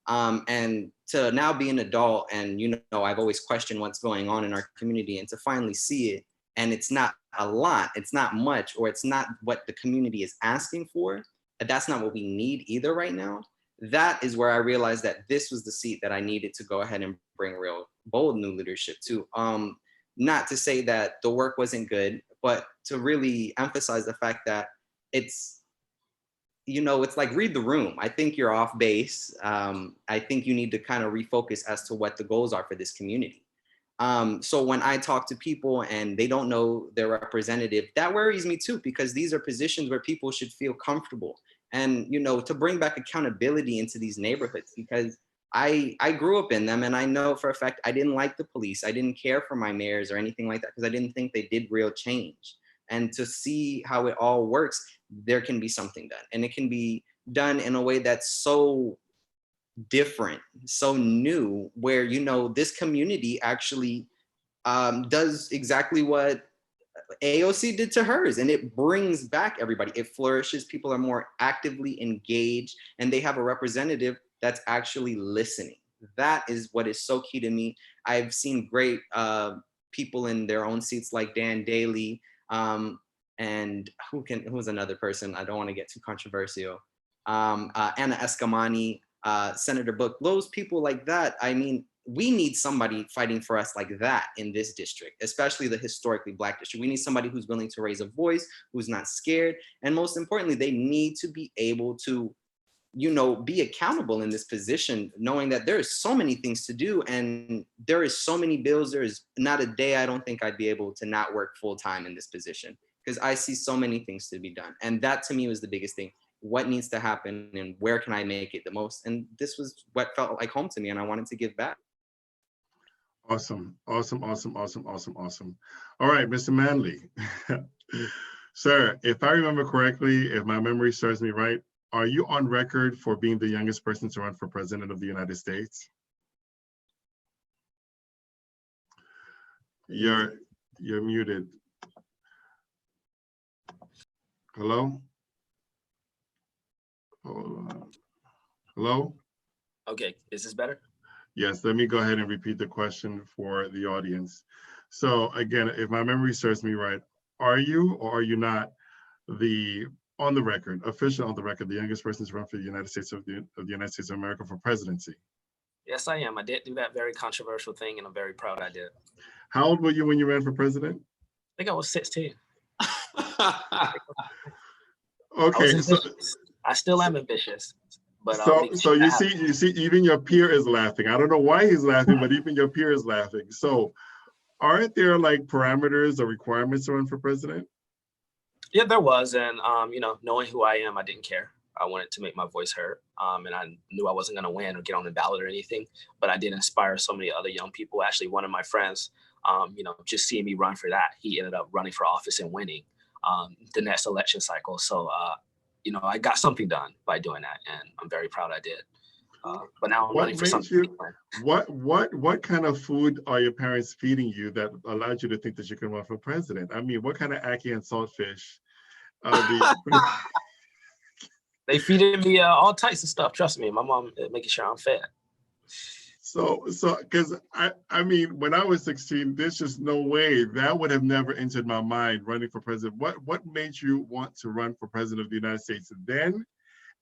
And to now be an adult, and you know, I've always questioned what's going on in our community, and to finally see it, and it's not a lot, it's not much, or it's not what the community is asking for, that's not what we need either right now. That is where I realized that this was the seat that I needed to go ahead and bring real bold new leadership to. Not to say that the work wasn't good, but to really emphasize the fact that it's, you know, it's like read the room. I think you're off base. I think you need to kind of refocus as to what the goals are for this community. So when I talk to people and they don't know their representative, that worries me too, because these are positions where people should feel comfortable. And, you know, to bring back accountability into these neighborhoods, because I grew up in them, and I know for a fact I didn't like the police. I didn't care for my mayors or anything like that, because I didn't think they did real change. and to see how it all works, there can be something done. And it can be done in a way that's so different, so new, where, you know, this community actually does exactly what AOC did to hers, and it brings back everybody. It flourishes. People are more actively engaged, and they have a representative that's actually listening. That is what is so key to me. I've seen great people in their own seats, like Dan Daly, and who's another person? I don't want to get too controversial. Anna Eskamani, Senator Book, those people like that. I mean, we need somebody fighting for us like that in this district, especially the historically Black district. We need somebody who's willing to raise a voice, who's not scared. And most importantly, they need to be able to, you know, be accountable in this position, knowing that there is so many things to do and there is so many bills. There is not a day I don't think I'd be able to not work full time in this position, because I see so many things to be done. And that to me was the biggest thing. What needs to happen and where can I make it the most? And this was what felt like home to me, and I wanted to give back. Awesome, awesome, awesome, awesome, awesome, awesome. All right, Mr. Manley. Sir, if I remember correctly, if my memory serves me right, are you on record for being the youngest person to run for president of the United States? You're muted. Hello? Hold on. Hello? Okay, is this better? Yes, let me go ahead and repeat the question for the audience. So again, if my memory serves me right, are you or are you not on the record, official on the record, the youngest person to run for the United States of the United States of America for presidency? Yes, I am. I did do that very controversial thing, and I'm very proud I did. How old were you when you ran for president? I think I was 16. Okay, so I still am ambitious. But so you see, even your peer is laughing. I don't know why he's laughing, but even your peer is laughing. So aren't there like parameters or requirements to run for president? Yeah, there was. And, you know, knowing who I am, I didn't care. I wanted to make my voice heard. And I knew I wasn't going to win or get on the ballot or anything, but I did inspire so many other young people. Actually, one of my friends, you know, just seeing me run for that, he ended up running for office and winning the next election cycle. So, you know, I got something done by doing that, and I'm very proud I did. But now I'm running for something. What kind of food are your parents feeding you that allowed you to think that you can run for president? I mean, what kind of ackee and saltfish? They feeding me all types of stuff. Trust me, my mom making sure I'm fed. So, because I mean, when I was 16, there's just no way that would have never entered my mind running for president. What made you want to run for president of the United States then?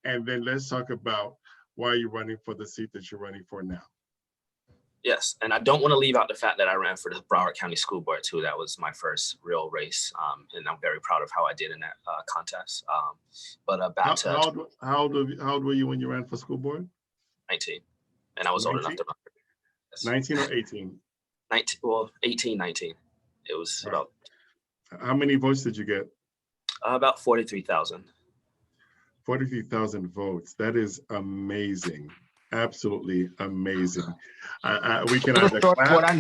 And then let's talk about why you're running for the seat that you're running for now. Yes, and I don't want to leave out the fact that I ran for the Broward County School Board too. That was my first real race, and I'm very proud of how I did in that contest. But back to how old were you when you ran for school board? 19, and I was 19? Old enough to run. Yes. 19 or 18? 19, well, 18, 19. It was right. About. How many votes did you get? About 43,000. 43,000 votes. That is amazing. Absolutely amazing. We can either clap.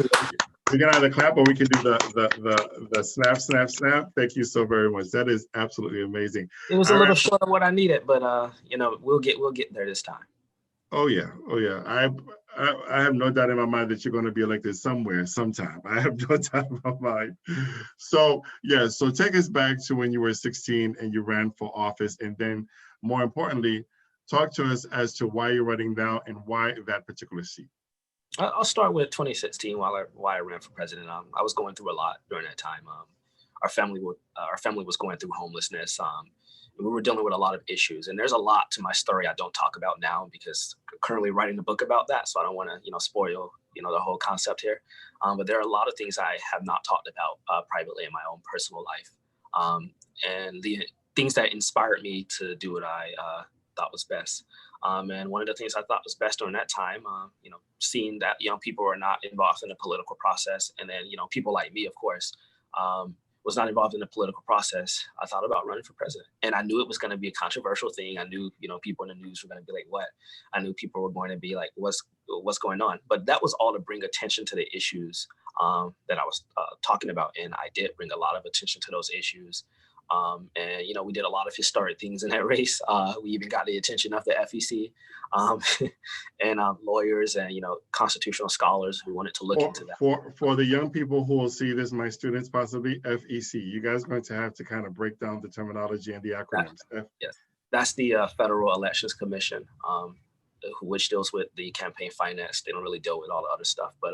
We can either clap or we can do the snap, snap, snap. Thank you so very much. That is absolutely amazing. It was a little short of what I needed, but you know, we'll get there this time. Oh yeah, oh yeah. I have no doubt in my mind that you're going to be elected somewhere, sometime. I have no doubt in my mind. So yeah, so take us back to when you were 16 and you ran for office, and then more importantly, talk to us as to why you're running now and why that particular seat. I'll start with 2016. Why I ran for president. I was going through a lot during that time. Our family was going through homelessness. We were dealing with a lot of issues, and there's a lot to my story I don't talk about now because I'm currently writing a book about that. So I don't want to, spoil, the whole concept here. But there are a lot of things I have not talked about privately in my own personal life, and the things that inspired me to do what I thought was best. And one of the things I thought was best during that time, seeing that young people are not involved in the political process, and then people like me, of course. Was not involved in the political process, I thought about running for president. And I knew it was going to be a controversial thing. I knew, people in the news were going to be like, what? I knew people were going to be like, what's going on? But that was all to bring attention to the issues that I was talking about. And I did bring a lot of attention to those issues. And, we did a lot of historic things in that race. We even got the attention of the FEC and lawyers and, constitutional scholars who wanted to look into that. For the young people who will see this, my students possibly, FEC, you guys are going to have to kind of break down the terminology and the acronyms. Yes, that's the Federal Elections Commission, which deals with the campaign finance. They don't really deal with all the other stuff, but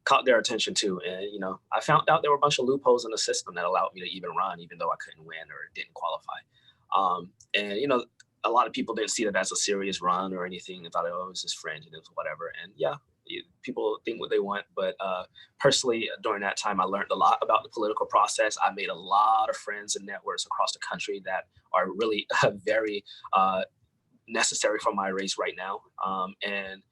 caught their attention too. And, I found out there were a bunch of loopholes in the system that allowed me to even run, even though I couldn't win or didn't qualify. And, a lot of people didn't see that as a serious run or anything. They thought, oh, it was just fringe and it was whatever. And yeah, people think what they want. But personally, during that time, I learned a lot about the political process. I made a lot of friends and networks across the country that are really very necessary for my race right now. And,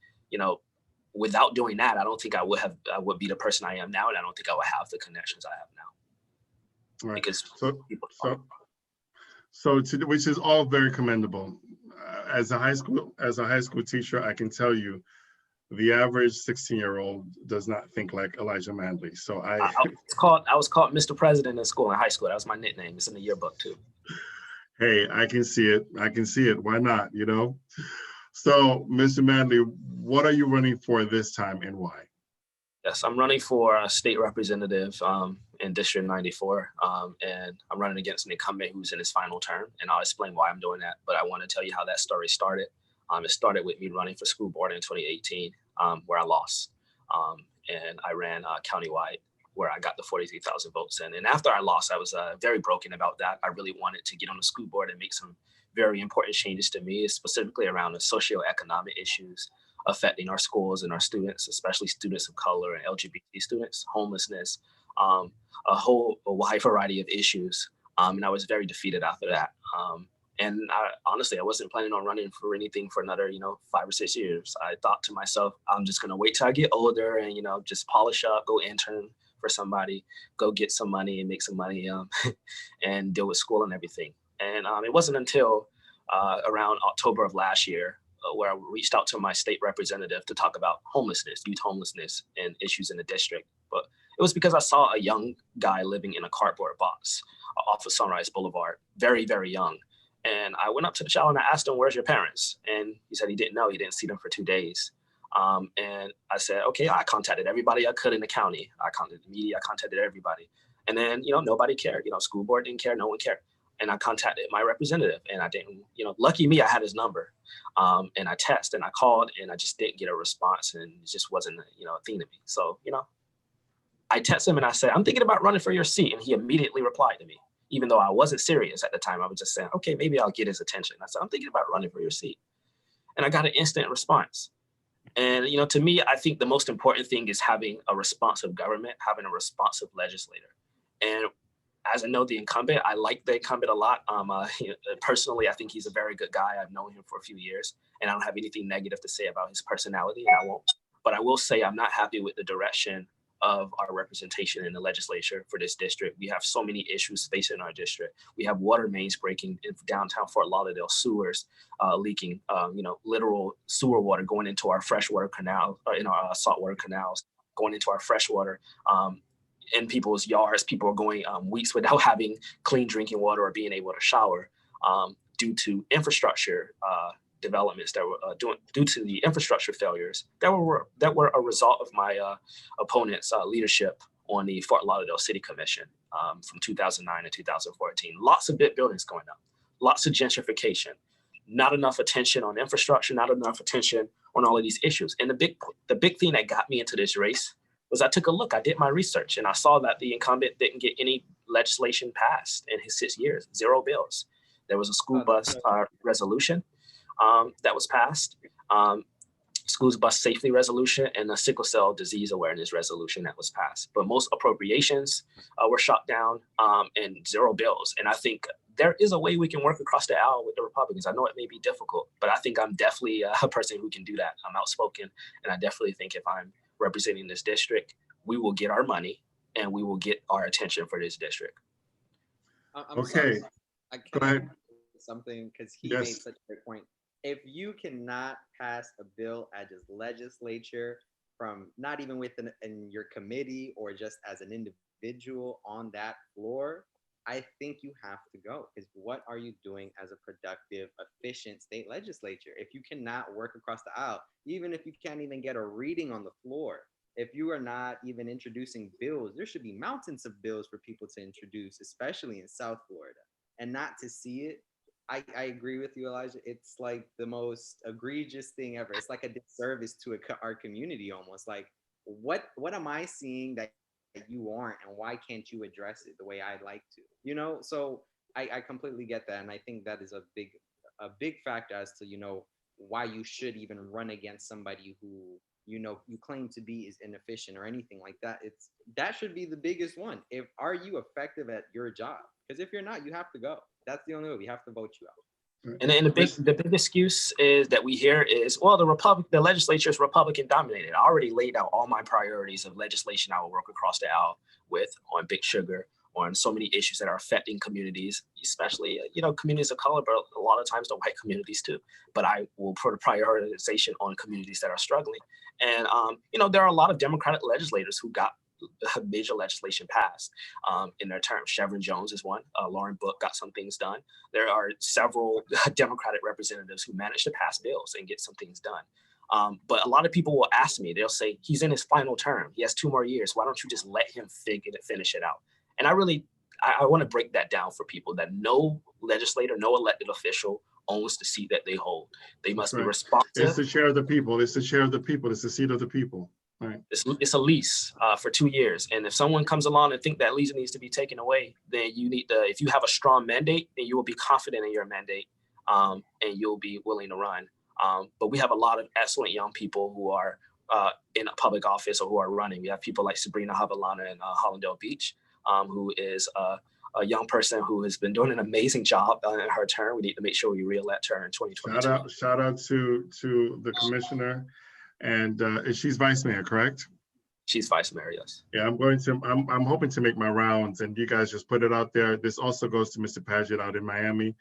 without doing that, I don't think I would be the person I am now. And I don't think I would have the connections I have now. Right. Because which is all very commendable. As a high school teacher, I can tell you, the average 16-year-old does not think like Elijah Manley. So I was called Mr. President in school, in high school. That was my nickname. It's in the yearbook too. Hey, I can see it. Why not? So, Mr. Manley, what are you running for this time and why? Yes, I'm running for a state representative in District 94, and I'm running against an incumbent who's in his final term, and I'll explain why I'm doing that, but I want to tell you how that story started. It started with me running for school board in 2018, where I lost, and I ran countywide, where I got the 43,000 votes in. And after I lost, I was very broken about that. I really wanted to get on the school board and make some very important changes to me, specifically around the socioeconomic issues affecting our schools and our students, especially students of color and LGBT students, homelessness, a wide variety of issues. And I was very defeated after that. And honestly, I wasn't planning on running for anything for another, 5 or 6 years. I thought to myself, I'm just going to wait till I get older and, just polish up, go intern for somebody, go get some money and make some money and deal with school and everything. And it wasn't until around October of last year where I reached out to my state representative to talk about homelessness, youth homelessness, and issues in the district. But it was because I saw a young guy living in a cardboard box off of Sunrise Boulevard, very, very young. And I went up to the child and I asked him, where's your parents? And he said he didn't know. He didn't see them for 2 days. And I said, okay, I contacted everybody I could in the county. I contacted the media, I contacted everybody. And then, nobody cared. School board didn't care, no one cared. And I contacted my representative and I didn't, lucky me, I had his number. And I texted and I called and I just didn't get a response and it just wasn't, a thing to me. So, I texted him and I said, I'm thinking about running for your seat. And he immediately replied to me, even though I wasn't serious at the time. I was just saying, okay, maybe I'll get his attention. I said, I'm thinking about running for your seat. And I got an instant response. And, to me, I think the most important thing is having a responsive government, having a responsive legislator. And as I know the incumbent, I like the incumbent a lot. Personally, I think he's a very good guy. I've known him for a few years, and I don't have anything negative to say about his personality, and I won't. But I will say I'm not happy with the direction of our representation in the legislature for this district. We have so many issues facing our district. We have water mains breaking in downtown Fort Lauderdale, sewers leaking, literal sewer water going into our freshwater canal, in our saltwater canals, going into our freshwater. In people's yards, people are going weeks without having clean drinking water or being able to shower due to infrastructure developments that were due to the infrastructure failures that were a result of my opponent's leadership on the Fort Lauderdale City Commission from 2009 to 2014. Lots of big buildings going up, lots of gentrification, not enough attention on infrastructure, not enough attention on all of these issues. And the big thing that got me into this race was I took a look, I did my research, and I saw that the incumbent didn't get any legislation passed in his 6 years, 0 bills. There was a school bus resolution that was passed, school bus safety resolution, and a sickle cell disease awareness resolution that was passed. But most appropriations were shot down and 0 bills. And I think there is a way we can work across the aisle with the Republicans. I know it may be difficult, but I think I'm definitely a person who can do that. I'm outspoken, and I definitely think if I'm representing this district, we will get our money and we will get our attention for this district. I'm okay. Sorry. I Go ahead. Something because he made such a great point. If you cannot pass a bill at this legislature, from not even within in your committee or just as an individual on that floor, I think you have to go, because what are you doing as a productive, efficient state legislature if you cannot work across the aisle, even if you can't even get a reading on the floor? If you are not even introducing bills, there should be mountains of bills for people to introduce, especially in South Florida, and not to see it. I agree with you, Elijah. It's like the most egregious thing ever. It's like a disservice to our community almost. Like, what am I seeing that you aren't, and why can't you address it the way I'd like to? So I completely get that, and I think that is a big factor as to why you should even run against somebody who you claim to be is inefficient or anything like that. That should be the biggest one. If Are you effective at your job? Because if you're not, you have to go. That's the only way. We have to vote you out. And the big excuse is that we hear is, well, the legislature is Republican dominated. I already laid out all my priorities of legislation I will work across the aisle with on Big Sugar, on so many issues that are affecting communities, especially communities of color, but a lot of times the white communities too. But I will put a prioritization on communities that are struggling. And there are a lot of Democratic legislators who got major legislation passed in their term. Chevron Jones is one. Lauren Book got some things done. There are several Democratic representatives who managed to pass bills and get some things done. But a lot of people will ask me, they'll say, he's in his final term. He has 2 more years. Why don't you just let him finish it out? And I want to break that down for people, that no legislator, no elected official owns the seat that they hold. They must be responsive. It's the chair of the people. It's the chair of the people. It's the seat of the people. Right. It's a lease for 2 years. And if someone comes along and think that lease needs to be taken away, then if you have a strong mandate, then you will be confident in your mandate, and you'll be willing to run. But we have a lot of excellent young people who are in a public office or who are running. We have people like Sabrina Havilana in Hollandale Beach, who is a young person who has been doing an amazing job in her term. We need to make sure we re-elect her in 2022. Shout out to the commissioner. And she's vice mayor, correct? She's vice mayor, yes. Yeah, I'm hoping to make my rounds, and you guys just put it out there. This also goes to Mr. Paget out in Miami.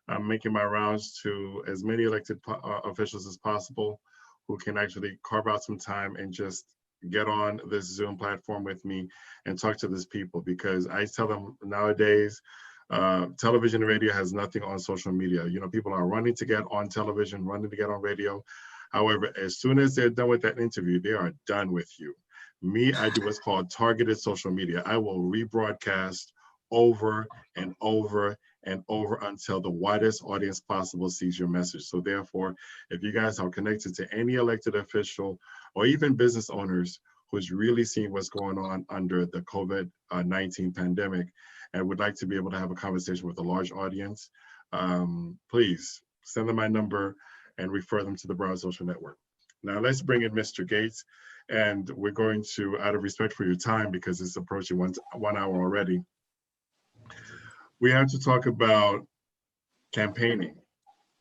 I'm making my rounds to as many elected officials as possible who can actually carve out some time and just get on this Zoom platform with me and talk to these people, because I tell them nowadays, television and radio has nothing on social media. People are running to get on television, running to get on radio. However, as soon as they're done with that interview, they are done with you. Me, I do what's called targeted social media. I will rebroadcast over and over and over until the widest audience possible sees your message. So therefore, if you guys are connected to any elected official or even business owners who's really seeing what's going on under the COVID-19 pandemic and would like to be able to have a conversation with a large audience, please send them my number and refer them to the Broward Social Network. Now let's bring in Mr. Gates, and we're going to, out of respect for your time, because it's approaching one hour already, we have to talk about campaigning.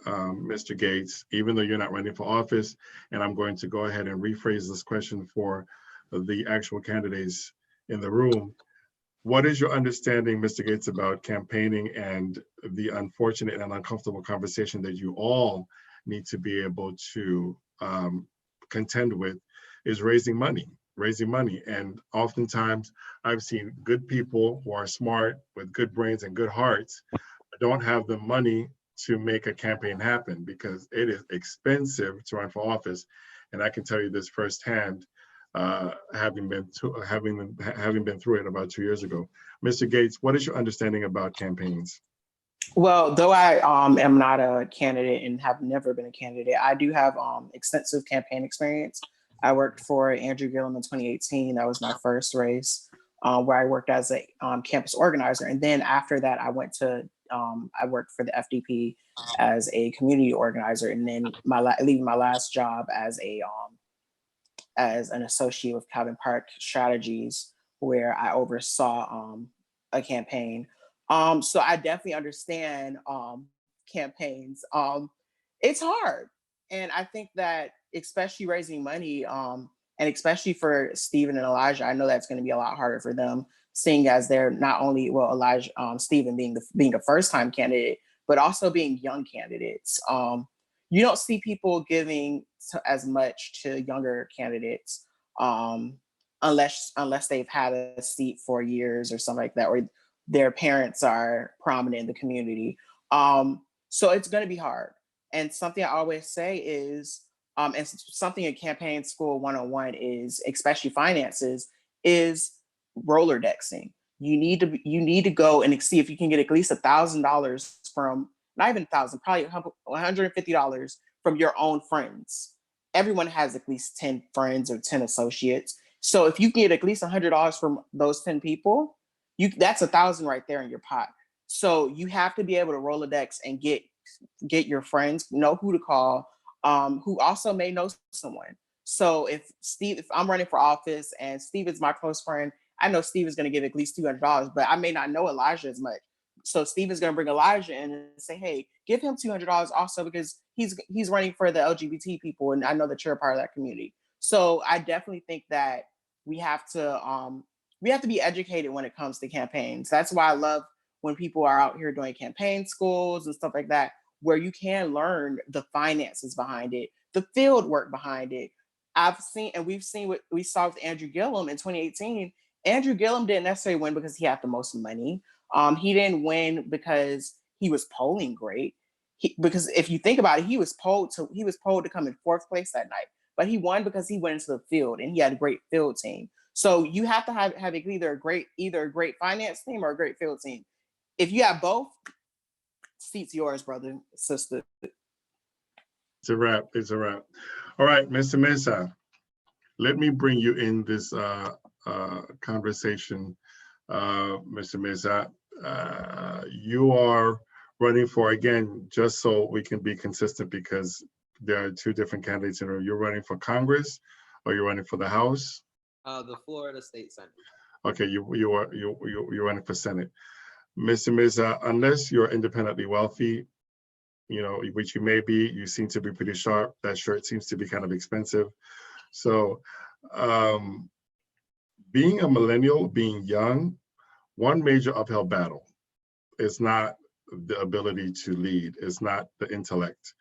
Mr. Gates, even though you're not running for office, and I'm going to go ahead and rephrase this question for the actual candidates in the room. What is your understanding, Mr. Gates, about campaigning and the unfortunate and uncomfortable conversation that you all need to be able to contend with is raising money. And oftentimes I've seen good people who are smart with good brains and good hearts, but don't have the money to make a campaign happen because it is expensive to run for office. And I can tell you this firsthand, having been through it about 2 years ago. Mr. Gates, what is your understanding about campaigns? Well, though I am not a candidate and have never been a candidate, I do have extensive campaign experience. I worked for Andrew Gillum in 2018. That was my first race, where I worked as a campus organizer. And then after that, I went to, I worked for the FDP as a community organizer. And then leaving my last job as an associate with Calvin Park Strategies, where I oversaw a campaign. So I definitely understand campaigns. It's hard. And I think that especially raising money, and especially for Stephen and Elijah, I know that's going to be a lot harder for them, seeing as they're not only, well, Elijah, Stephen being a first-time candidate, but also being young candidates. You don't see people giving as much to younger candidates. unless they've had a seat for years or something like that, or their parents are prominent in the community. So it's going to be hard. And something I always say is, and something in campaign school 101 is, especially finances, is Rolodexing. You need to go and see if you can get at least $1,000 from, not even 1,000, probably $150 from your own friends. Everyone has at least 10 friends or 10 associates. So if you can get at least $100 from those 10 people, that's 1,000 right there in your pot. So you have to be able to Rolodex and get your friends, know who to call, who also may know someone. So if I'm running for office and Steve is my close friend, I know Steve is going to give at least $200, but I may not know Elijah as much. So Steve is going to bring Elijah in and say, hey, give him $200 also, because he's running for the LGBT people, and I know that you're a part of that community. So I definitely think that we have to be educated when it comes to campaigns. That's why I love when people are out here doing campaign schools and stuff like that, where you can learn the finances behind it, the field work behind it. We've seen what we saw with Andrew Gillum in 2018. Andrew Gillum didn't necessarily win because he had the most money. He didn't win because he was polling great. Because if you think about it, he was polled to come in fourth place that night. But he won because he went into the field and he had a great field team. So you have to have either a great finance team or a great field team. If you have both, seat's yours, brother, sister. It's a wrap. It's a wrap. All right, Mr. Mesa, let me bring you in this conversation. Mr. Mesa, you are running for, again, just so we can be consistent, because there are two different candidates in. You're running for Congress, or you're running for the House? The Florida State Senate. Okay, you're running for Senate. Mr. Mesa, unless you're independently wealthy, which you may be, you seem to be pretty sharp. That shirt seems to be kind of expensive. So being a millennial, being young, one major uphill battle is not the ability to lead, it's not the intellect,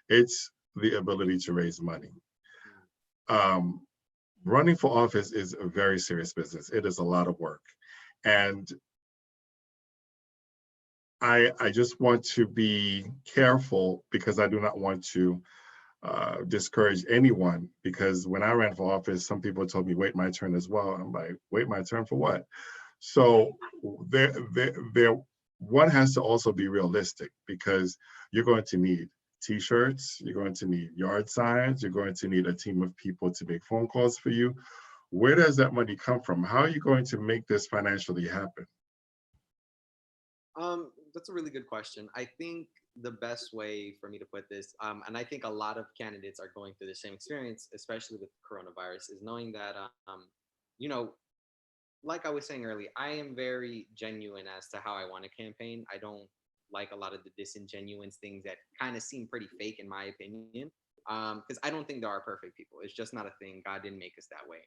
it's the ability to raise money. Running for office is a very serious business. It is a lot of work. And I just want to be careful, because I do not want to discourage anyone, because when I ran for office, some people told me, wait my turn as well. I'm like, wait my turn for what? So one has to also be realistic, because you're going to need T-shirts, you're going to need yard signs, you're going to need a team of people to make phone calls for you. Where does that money come from? How are you going to make this financially happen? That's a really good question. I think the best way for me to put this, and I think a lot of candidates are going through the same experience, especially with coronavirus, is knowing that, like I was saying earlier, I am very genuine as to how I want to campaign. I don't like a lot of the disingenuous things that kind of seem pretty fake, in my opinion, because I don't think there are perfect people. It's just not a thing. God didn't make us that way.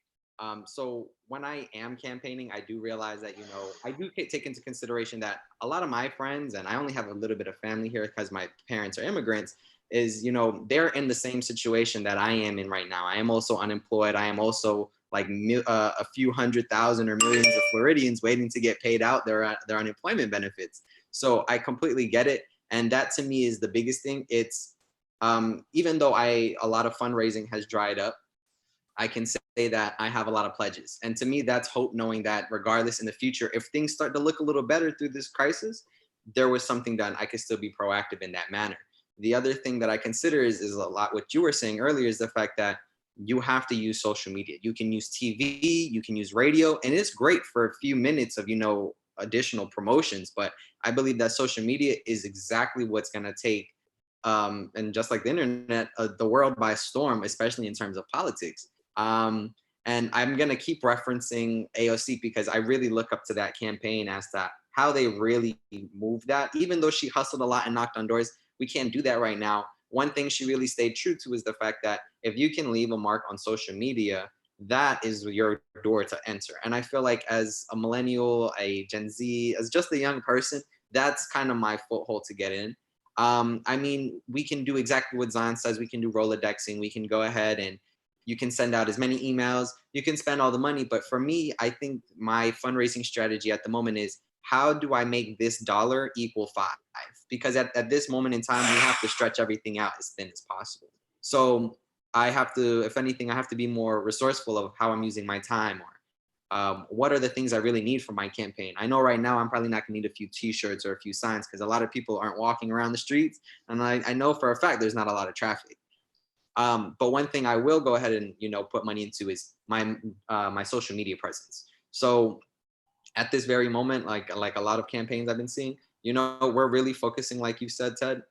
So when I am campaigning, I do realize that, I do take into consideration that a lot of my friends, and I only have a little bit of family here because my parents are immigrants, is, they're in the same situation that I am in right now. I am also unemployed. I am also like a few 100,000 or millions of Floridians waiting to get paid out their unemployment benefits. So I completely get it. And that to me is the biggest thing. It's even though a lot of fundraising has dried up, I can say that I have a lot of pledges. And to me, that's hope, knowing that regardless in the future, if things start to look a little better through this crisis, there was something done. I could still be proactive in that manner. The other thing that I consider is a lot what you were saying earlier, is the fact that you have to use social media. You can use TV, you can use radio, and it's great for a few minutes of, additional promotions. But I believe that social media is exactly what's going to take, and just like the internet, the world by storm, especially in terms of politics. And I'm going to keep referencing AOC because I really look up to that campaign as to how they really moved that. Even though she hustled a lot and knocked on doors, we can't do that right now. One thing she really stayed true to is the fact that if you can leave a mark on social media, that is your door to enter. And I feel like as a millennial, a Gen Z, as just a young person, that's kind of my foothold to get in. I mean, we can do exactly what Zion says. We can do Rolodexing. We can go ahead and you can send out as many emails, you can spend all the money. But for me, I think my fundraising strategy at the moment is, how do I make this dollar equal 5? Because at this moment in time, we have to stretch everything out as thin as possible. So I have to, if anything, I have to be more resourceful of how I'm using my time, or what are the things I really need for my campaign. I know right now I'm probably not gonna need a few t-shirts or a few signs because a lot of people aren't walking around the streets. And I know for a fact there's not a lot of traffic. But one thing I will go ahead and, put money into is my social media presence. So at this very moment, like a lot of campaigns I've been seeing, we're really focusing, like you said, Ted,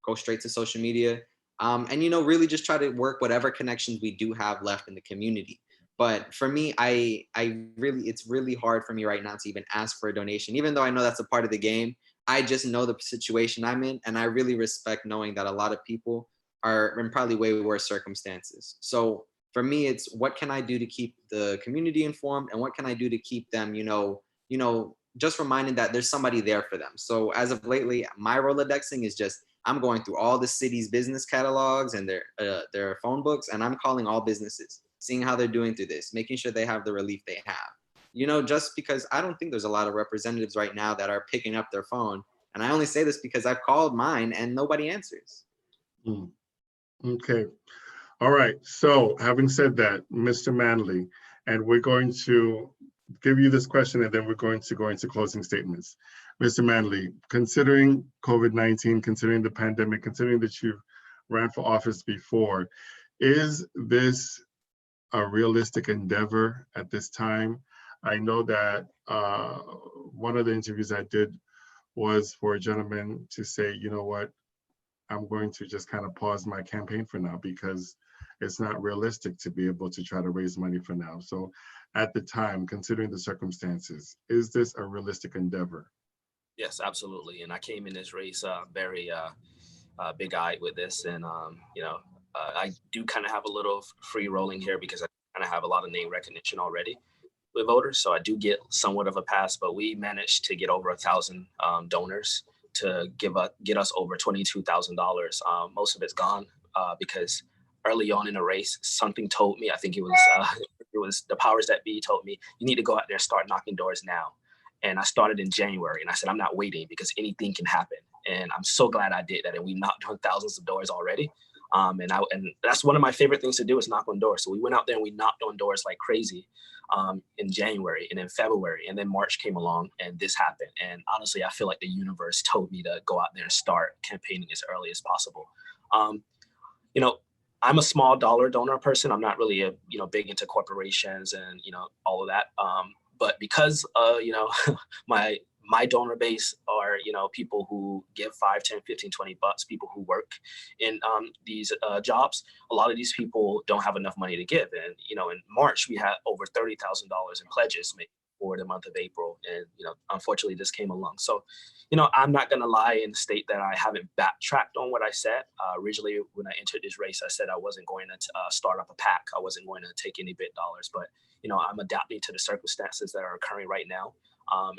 go straight to social media. And really just try to work whatever connections we do have left in the community. But for me, it's really hard for me right now to even ask for a donation, even though I know that's a part of the game. I just know the situation I'm in, and I really respect knowing that a lot of people are in probably way worse circumstances. So for me, it's what can I do to keep the community informed, and what can I do to keep them, just reminded that there's somebody there for them. So as of lately, my Rolodexing is just, I'm going through all the city's business catalogs and their phone books, and I'm calling all businesses, seeing how they're doing through this, making sure they have the relief they have. Just because I don't think there's a lot of representatives right now that are picking up their phone. And I only say this because I've called mine and nobody answers. Mm. Okay. All right. So having said that, Mr. Manley, and we're going to give you this question and then we're going to go into closing statements. Mr. Manley, considering COVID-19, considering the pandemic, considering that you've ran for office before, is this a realistic endeavor at this time? I know that one of the interviews I did was for a gentleman to say, you know what, I'm going to just kind of pause my campaign for now because it's not realistic to be able to try to raise money for now. So at the time, considering the circumstances, is this a realistic endeavor? Yes, absolutely. And I came in this race very big-eyed with this. And, I do kind of have a little free rolling here because I kind of have a lot of name recognition already with voters. So I do get somewhat of a pass, but we managed to get over 1,000 donors to get us over $22,000. Most of it's gone because early on in the race, something told me, I think it was the powers that be told me, you need to go out there and start knocking doors now. And I started in January, and I said, I'm not waiting because anything can happen. And I'm so glad I did that. And we knocked on thousands of doors already. And that's one of my favorite things to do is knock on doors. So we went out there and we knocked on doors like crazy in January, and in February, and then March came along and this happened. And honestly, I feel like the universe told me to go out there and start campaigning as early as possible. I'm a small dollar donor person. I'm not really big into corporations and all of that. But because my donor base are people who give 5, 10, 15, 20 bucks, people who work in these jobs, a lot of these people don't have enough money to give. And in March we had over $30,000 in pledges made for the month of April, and unfortunately this came along. So I'm not going to lie and state that I haven't backtracked on what I said. Originally, when I entered this race, I said I wasn't going to start up a PAC. I wasn't going to take any bit dollars, but I'm adapting to the circumstances that are occurring right now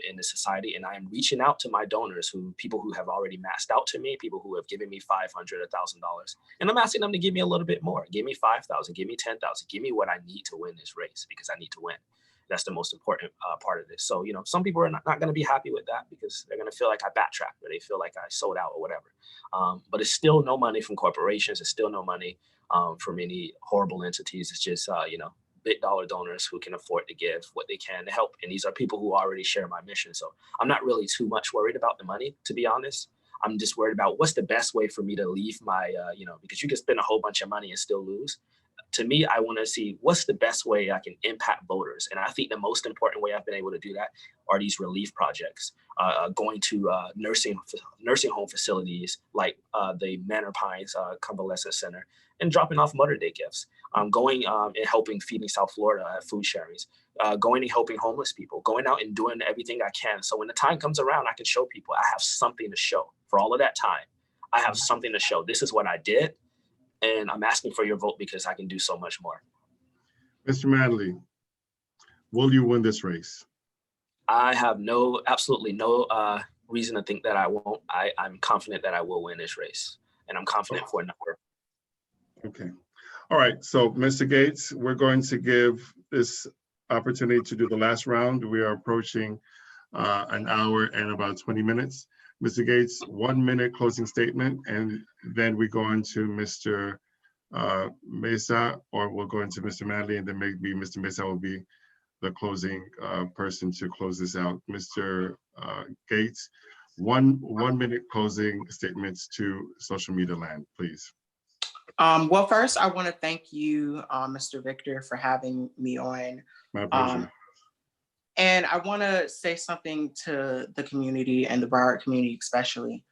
in the society. And I am reaching out to my donors, people who have already maxed out to me, people who have given me $500, $1,000. And I'm asking them to give me a little bit more. Give me 5,000, give me 10,000, give me what I need to win this race because I need to win. That's the most important part of this. So, some people are not going to be happy with that because they're going to feel like I backtracked or they feel like I sold out or whatever. But it's still no money from corporations. It's still no money from any horrible entities. It's just, big dollar donors who can afford to give what they can to help. And these are people who already share my mission. So I'm not really too much worried about the money, to be honest. I'm just worried about what's the best way for me to leave my, because you can spend a whole bunch of money and still lose. To me, I want to see what's the best way I can impact voters. And I think the most important way I've been able to do that are these relief projects, going to nursing home facilities like the Manor Pines Convalescent Center and dropping off Mother Day gifts, going and helping Feeding South Florida at food sharings, going and helping homeless people, going out and doing everything I can. So when the time comes around, I can show people I have something to show. For all of that time, I have something to show. This is what I did. And I'm asking for your vote because I can do so much more. Mr. Manley, will you win this race? I have absolutely no reason to think that I won't. I'm confident that I will win this race, and I'm confident for a number. Okay. All right, so Mr. Gates, we're going to give this opportunity to do the last round. We are approaching an hour and about 20 minutes. Mr. Gates, 1 minute closing statement, and then we go into Mr. Mesa, or we'll go into Mr. Manley, and then maybe Mr. Mesa will be the closing person to close this out. Mr. Gates, one minute closing statements to social media land, please. Well, first, I want to thank you, Mr. Victor, for having me on. My pleasure. And I want to say something to the community and the Broward community especially.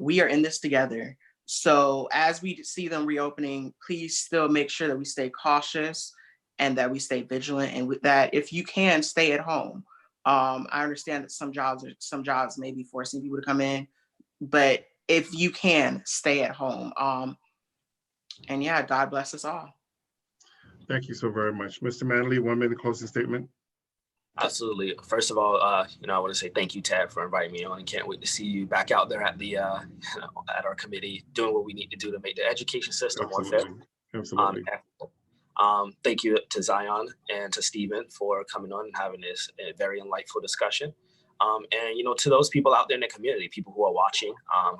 We are in this together. So as we see them reopening, please still make sure that we stay cautious and that we stay vigilant, and with that, if you can, stay at home. I understand that some jobs may be forcing people to come in, but if you can, stay at home. And yeah, God bless us all. Thank you so very much. Mr. Manley, 1 minute closing statement. Absolutely. First of all, I want to say thank you, Ted, for inviting me on. I can't wait to see you back out there at the at our committee, doing what we need to do to make the education system more fair. Absolutely. Thank you to Zion and to Stephen for coming on and having this very enlightful discussion. And to those people out there in the community, people who are watching,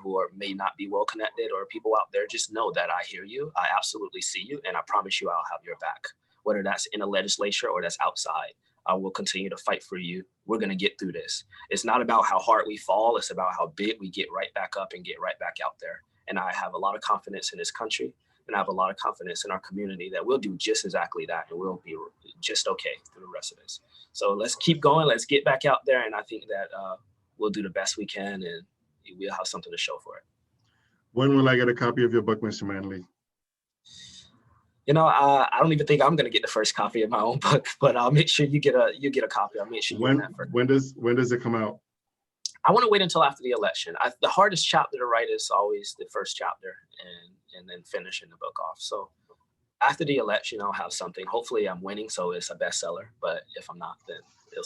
who may not be well connected, or people out there, just know that I hear you. I absolutely see you, and I promise you I'll have your back, whether that's in the legislature or that's outside. I will continue to fight for you. We're going to get through this. It's not about how hard we fall. It's about how big we get right back up and get right back out there. And I have a lot of confidence in this country, and I have a lot of confidence in our community that we'll do just exactly that, and we'll be just okay through the rest of this. So let's keep going. Let's get back out there, and I think that we'll do the best we can, and we'll have something to show for it. When will I get a copy of your book, Mr. Manley? I don't even think I'm going to get the first copy of my own book, but I'll make sure you get a copy. I'll make sure you get that first. When does it come out? I want to wait until after the election. The hardest chapter to write is always the first chapter, and then finishing the book off. So after the election, I'll have something. Hopefully I'm winning, so it's a bestseller. But if I'm not, then it'll.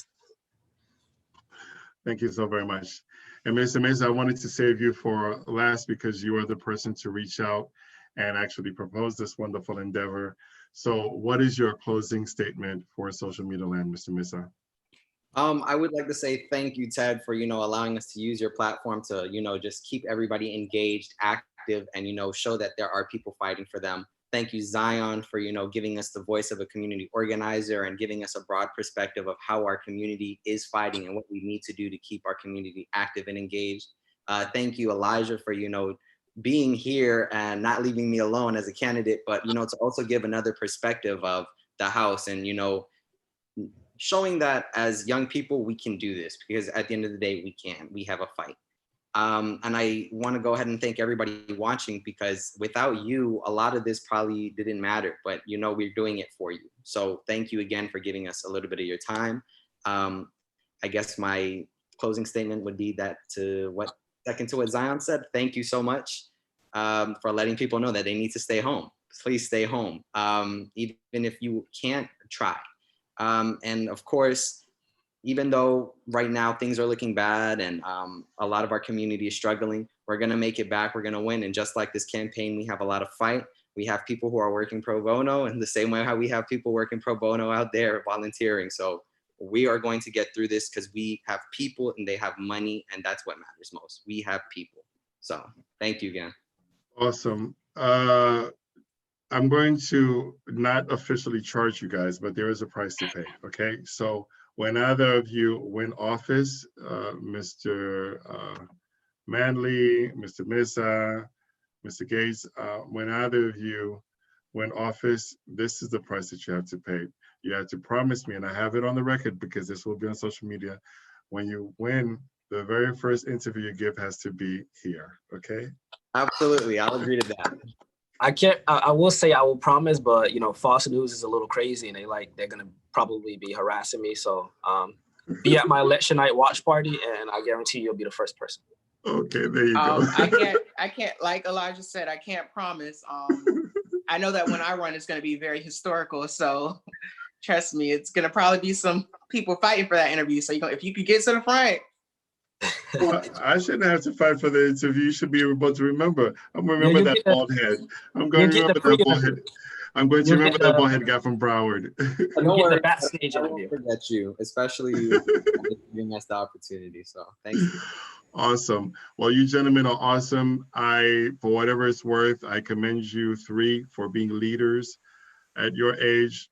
Thank you so very much. And Mr. Mesa, I wanted to save you for last because you are the person to reach out and actually propose this wonderful endeavor. So what is your closing statement for social media land, Mr. Mesa? I would like to say thank you, Ted, for, allowing us to use your platform to, just keep everybody engaged, active, and, show that there are people fighting for them. Thank you, Zion, for, giving us the voice of a community organizer and giving us a broad perspective of how our community is fighting and what we need to do to keep our community active and engaged. Thank you, Elijah, for, being here and not leaving me alone as a candidate, but, to also give another perspective of the House and, showing that as young people, we can do this, because at the end of the day, we have a fight. And I want to go ahead and thank everybody watching, because without you, a lot of this probably didn't matter, but we're doing it for you. So thank you again for giving us a little bit of your time. I guess my closing statement would be that second to what Zion said, thank you so much for letting people know that they need to stay home. Please stay home. Even if you can't, try. And of course, even though right now things are looking bad and a lot of our community is struggling, we're going to make it back. We're going to win. And just like this campaign, we have a lot of fight. We have people who are working pro bono, in the same way how we have people working pro bono out there volunteering. So we are going to get through this, because we have people and they have money, and that's what matters most. We have people. So thank you again. Awesome. I'm going to not officially charge you guys, but there is a price to pay, okay? So when either of you win office, Mr. Manley, Mr. Mesa, Mr. Gates, when either of you win office, this is the price that you have to pay. You have to promise me, and I have it on the record because this will be on social media, when you win, the very first interview you give has to be here, okay? Absolutely, I'll agree to that. I will say I will promise, but Fox News is a little crazy, and they're gonna probably be harassing me. So be at my election night watch party, and I guarantee you'll be the first person. Okay, there you go. I can't, like Elijah said, I can't promise. I know that when I run, it's gonna be very historical. So trust me, it's gonna probably be some people fighting for that interview. So if you could get to the front. Well, I shouldn't have to fight for the interview. You should be able to remember. I'm gonna remember that bald head. I'm going to remember that bald head. I'm going to You'll remember get that the- ballhead guy from Broward. You Don't get the worry, backstage I won't interview. forget you, especially you giving us the opportunity. So thanks. Awesome. Well, you gentlemen are awesome. For whatever it's worth, I commend you three for being leaders at your age.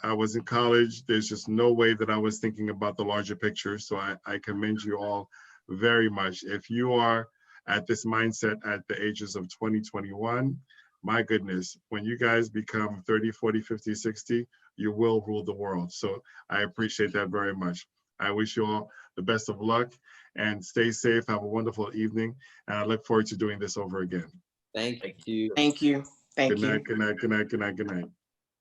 I was in college. There's just no way that I was thinking about the larger picture. So I commend you all very much. If you are at this mindset at the ages of 20, 21, my goodness, when you guys become 30, 40, 50, 60, you will rule the world. So I appreciate that very much. I wish you all the best of luck and stay safe. Have a wonderful evening. And I look forward to doing this over again. Thank you. Thank you. Thank Good you. night, good night, good night, good night, good night.